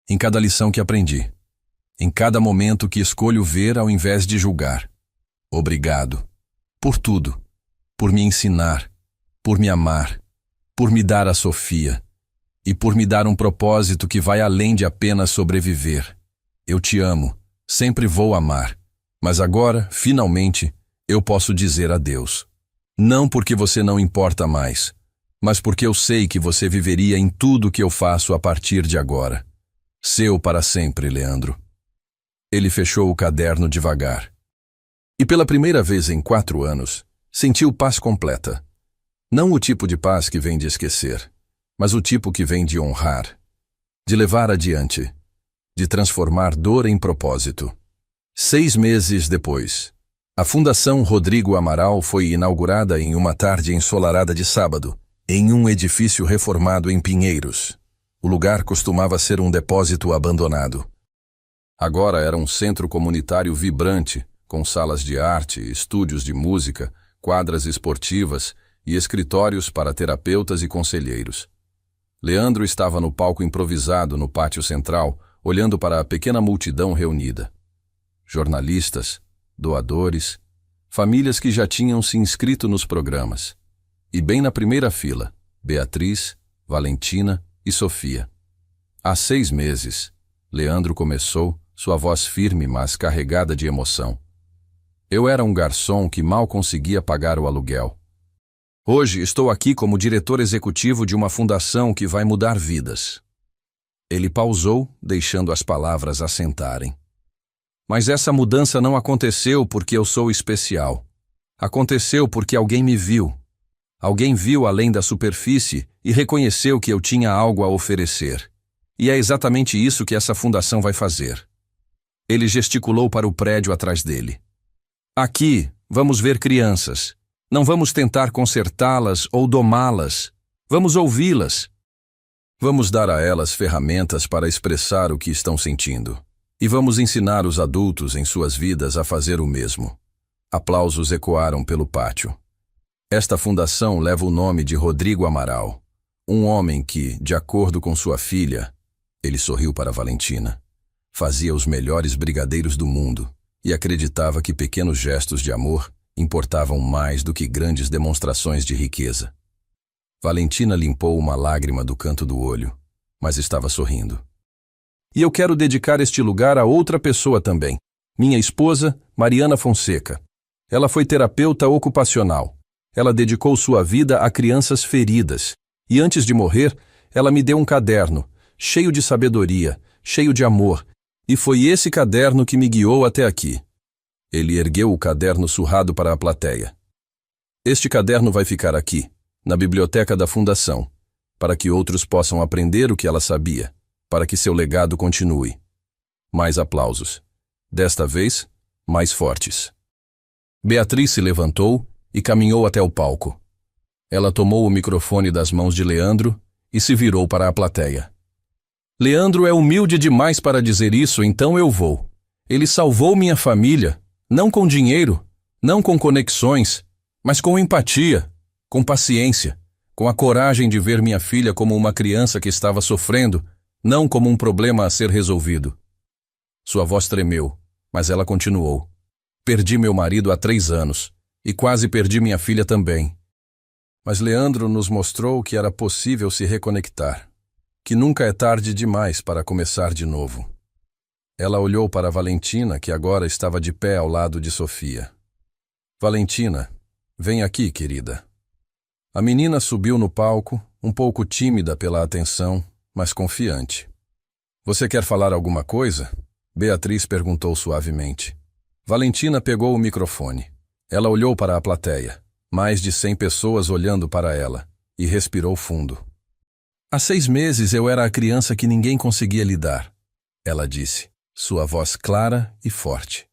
Speaker 1: Em cada lição que aprendi. Em cada momento que escolho ver ao invés de julgar. Obrigado. Por tudo. Por me ensinar. Por me amar. Por me dar a Sofia. E por me dar um propósito que vai além de apenas sobreviver. Eu te amo. Sempre vou amar. Mas agora, finalmente, eu posso dizer adeus. Não porque você não importa mais, mas porque eu sei que você viveria em tudo que eu faço a partir de agora. Seu para sempre, Leandro. Ele fechou o caderno devagar. E pela primeira vez em 4 anos, sentiu paz completa. Não o tipo de paz que vem de esquecer, mas o tipo que vem de honrar, de levar adiante, de transformar dor em propósito. 6 meses depois, a Fundação Rodrigo Amaral foi inaugurada em uma tarde ensolarada de sábado, em um edifício reformado em Pinheiros. O lugar costumava ser um depósito abandonado. Agora era um centro comunitário vibrante, com salas de arte, estúdios de música, quadras esportivas e escritórios para terapeutas e conselheiros. Leandro estava no palco improvisado no pátio central, olhando para a pequena multidão reunida. Jornalistas, doadores, famílias que já tinham se inscrito nos programas. E bem na primeira fila, Beatriz, Valentina e Sofia. Há 6 meses, Leandro começou, sua voz firme, mas carregada de emoção. Eu era um garçom que mal conseguia pagar o aluguel. Hoje estou aqui como diretor executivo de uma fundação que vai mudar vidas. Ele pausou, deixando as palavras assentarem. Mas essa mudança não aconteceu porque eu sou especial. Aconteceu porque alguém me viu. Alguém viu além da superfície e reconheceu que eu tinha algo a oferecer. E é exatamente isso que essa fundação vai fazer. Ele gesticulou para o prédio atrás dele. Aqui, vamos ver crianças. Não vamos tentar consertá-las ou domá-las. Vamos ouvi-las. Vamos dar a elas ferramentas para expressar o que estão sentindo. E vamos ensinar os adultos em suas vidas a fazer o mesmo. Aplausos ecoaram pelo pátio. Esta fundação leva o nome de Rodrigo Amaral, um homem que, de acordo com sua filha, ele sorriu para Valentina, fazia os melhores brigadeiros do mundo e acreditava que pequenos gestos de amor importavam mais do que grandes demonstrações de riqueza. Valentina limpou uma lágrima do canto do olho, mas estava sorrindo. E eu quero dedicar este lugar a outra pessoa também, minha esposa, Mariana Fonseca. Ela foi terapeuta ocupacional. Ela dedicou sua vida a crianças feridas. E antes de morrer, ela me deu um caderno, cheio de sabedoria, cheio de amor. E foi esse caderno que me guiou até aqui. Ele ergueu o caderno surrado para a plateia. Este caderno vai ficar aqui, na biblioteca da Fundação, para que outros possam aprender o que ela sabia, para que seu legado continue. Mais aplausos. Desta vez, mais fortes. Beatriz se levantou e caminhou até o palco. Ela tomou o microfone das mãos de Leandro e se virou para a plateia. Leandro é humilde demais para dizer isso, então eu vou. Ele salvou minha família, não com dinheiro, não com conexões, mas com empatia, com paciência, com a coragem de ver minha filha como uma criança que estava sofrendo, não como um problema a ser resolvido. Sua voz tremeu, mas ela continuou. Perdi meu marido há 3 anos, e quase perdi minha filha também. Mas Leandro nos mostrou que era possível se reconectar, que nunca é tarde demais para começar de novo. Ela olhou para Valentina, que agora estava de pé ao lado de Sofia. Valentina, vem aqui, querida. A menina subiu no palco, um pouco tímida pela atenção, mas confiante. Você quer falar alguma coisa? Beatriz perguntou suavemente. Valentina pegou o microfone. Ela olhou para a plateia, mais de 100 pessoas olhando para ela, e respirou fundo. Há 6 meses eu era a criança que ninguém conseguia lidar, ela disse, sua voz clara e forte.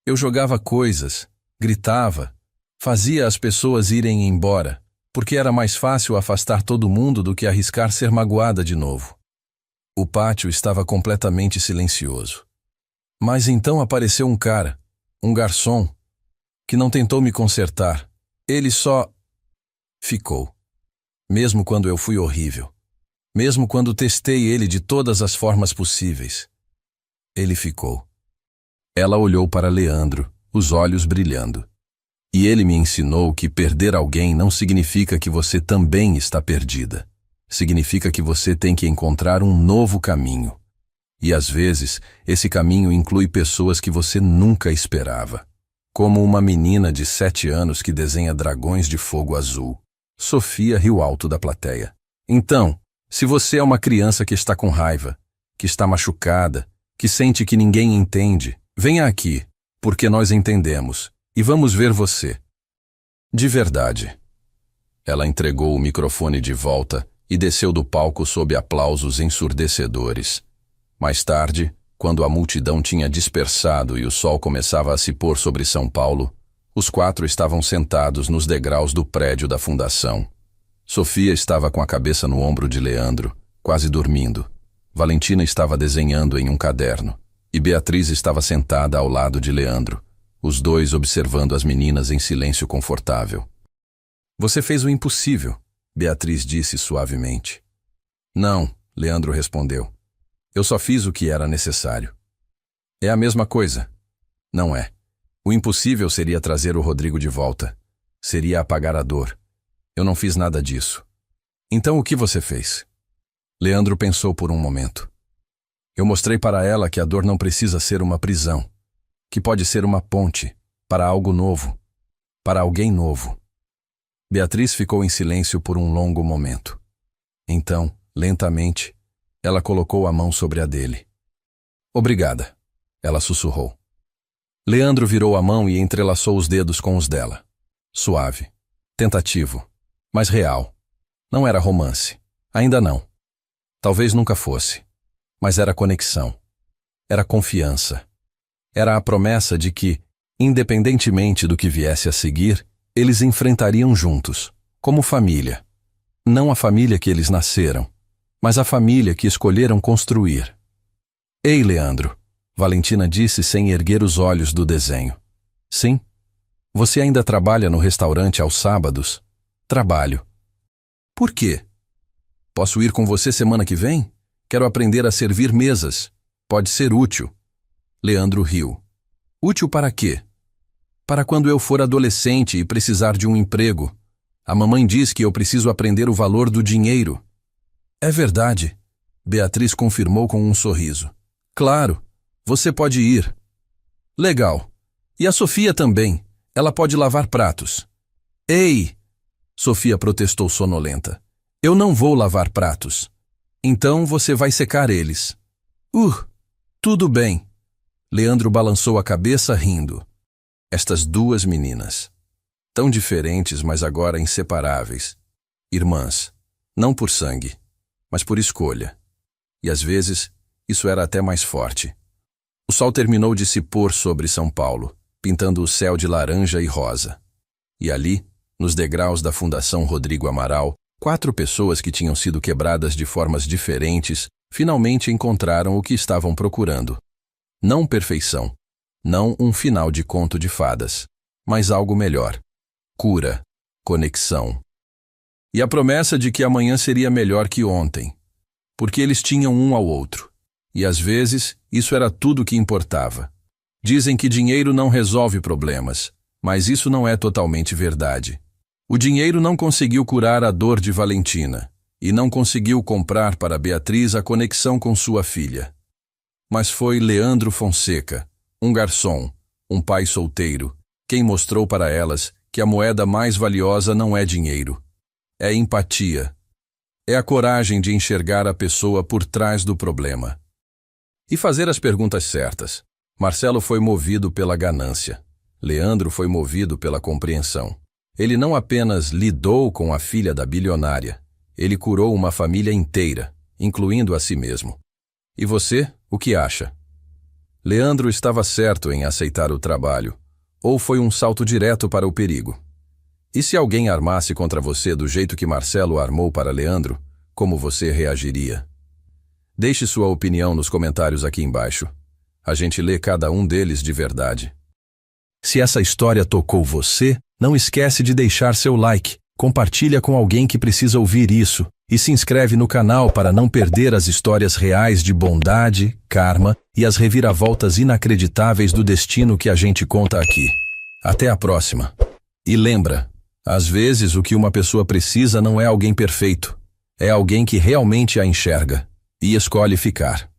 Speaker 1: Eu jogava coisas, gritava, fazia as pessoas irem embora, porque era mais fácil afastar todo mundo do que arriscar ser magoada de novo. O pátio estava completamente silencioso. Mas então apareceu um cara, um garçom, que não tentou me consertar. Ele só ficou. Mesmo quando eu fui horrível. Mesmo quando testei ele de todas as formas possíveis. Ele ficou. Ela olhou para Leandro, os olhos brilhando. E ele me ensinou que perder alguém não significa que você também está perdida. Significa que você tem que encontrar um novo caminho. E às vezes, esse caminho inclui pessoas que você nunca esperava. Como uma menina de 7 anos que desenha dragões de fogo azul. Sofia riu alto da plateia. Então, se você é uma criança que está com raiva, que está machucada, que sente que ninguém entende, venha aqui, porque nós entendemos, e vamos ver você. De verdade. Ela entregou o microfone de volta e desceu do palco sob aplausos ensurdecedores. Mais tarde, quando a multidão tinha dispersado e o sol começava a se pôr sobre São Paulo, os 4 estavam sentados nos degraus do prédio da fundação. Sofia estava com a cabeça no ombro de Leandro, quase dormindo. Valentina estava desenhando em um caderno, e Beatriz estava sentada ao lado de Leandro, os dois observando as meninas em silêncio confortável. Você fez o impossível, Beatriz disse suavemente. Não, Leandro respondeu. Eu só fiz o que era necessário. É a mesma coisa. Não é. O impossível seria trazer o Rodrigo de volta. Seria apagar a dor. Eu não fiz nada disso. Então o que você fez? Leandro pensou por um momento. Eu mostrei para ela que a dor não precisa ser uma prisão, que pode ser uma ponte para algo novo, para alguém novo. Beatriz ficou em silêncio por um longo momento. Então, lentamente, ela colocou a mão sobre a dele. Obrigada, ela sussurrou. Leandro virou a mão e entrelaçou os dedos com os dela. Suave, tentativo, mas real. Não era romance. Ainda não. Talvez nunca fosse. Mas era conexão. Era confiança. Era a promessa de que, independentemente do que viesse a seguir, eles enfrentariam juntos, como família. Não a família que eles nasceram, mas a família que escolheram construir. Ei, Leandro, Valentina disse sem erguer os olhos do desenho. Sim? Você ainda trabalha no restaurante aos sábados? Trabalho. Por quê? Posso ir com você semana que vem? Quero aprender a servir mesas. Pode ser útil. Leandro riu. Útil para quê? Para quando eu for adolescente e precisar de um emprego. A mamãe diz que eu preciso aprender o valor do dinheiro. É verdade, Beatriz confirmou com um sorriso. Claro, você pode ir. Legal. E a Sofia também. Ela pode lavar pratos. Ei! Sofia protestou sonolenta. Eu não vou lavar pratos. Então você vai secar eles. Tudo bem. Leandro balançou a cabeça rindo. Estas 2 meninas. Tão diferentes, mas agora inseparáveis. Irmãs. Não por sangue, mas por escolha. E às vezes, isso era até mais forte. O sol terminou de se pôr sobre São Paulo, pintando o céu de laranja e rosa. E ali, nos degraus da Fundação Rodrigo Amaral, 4 pessoas que tinham sido quebradas de formas diferentes finalmente encontraram o que estavam procurando. Não perfeição, não um final de conto de fadas, mas algo melhor. Cura, conexão. E a promessa de que amanhã seria melhor que ontem, porque eles tinham um ao outro. E às vezes, isso era tudo que importava. Dizem que dinheiro não resolve problemas, mas isso não é totalmente verdade. O dinheiro não conseguiu curar a dor de Valentina e não conseguiu comprar para Beatriz a conexão com sua filha. Mas foi Leandro Fonseca, um garçom, um pai solteiro, quem mostrou para elas que a moeda mais valiosa não é dinheiro. É empatia. É a coragem de enxergar a pessoa por trás do problema. E fazer as perguntas certas. Marcelo foi movido pela ganância. Leandro foi movido pela compreensão. Ele não apenas lidou com a filha da bilionária, ele curou uma família inteira, incluindo a si mesmo. E você, o que acha? Leandro estava certo em aceitar o trabalho, ou foi um salto direto para o perigo? E se alguém armasse contra você do jeito que Marcelo armou para Leandro, como você reagiria? Deixe sua opinião nos comentários aqui embaixo. A gente lê cada um deles de verdade. Se essa história tocou você, não esquece de deixar seu like, compartilha com alguém que precisa ouvir isso e se inscreve no canal para não perder as histórias reais de bondade, karma e as reviravoltas inacreditáveis do destino que a gente conta aqui. Até a próxima. E lembra, às vezes o que uma pessoa precisa não é alguém perfeito, é alguém que realmente a enxerga e escolhe ficar.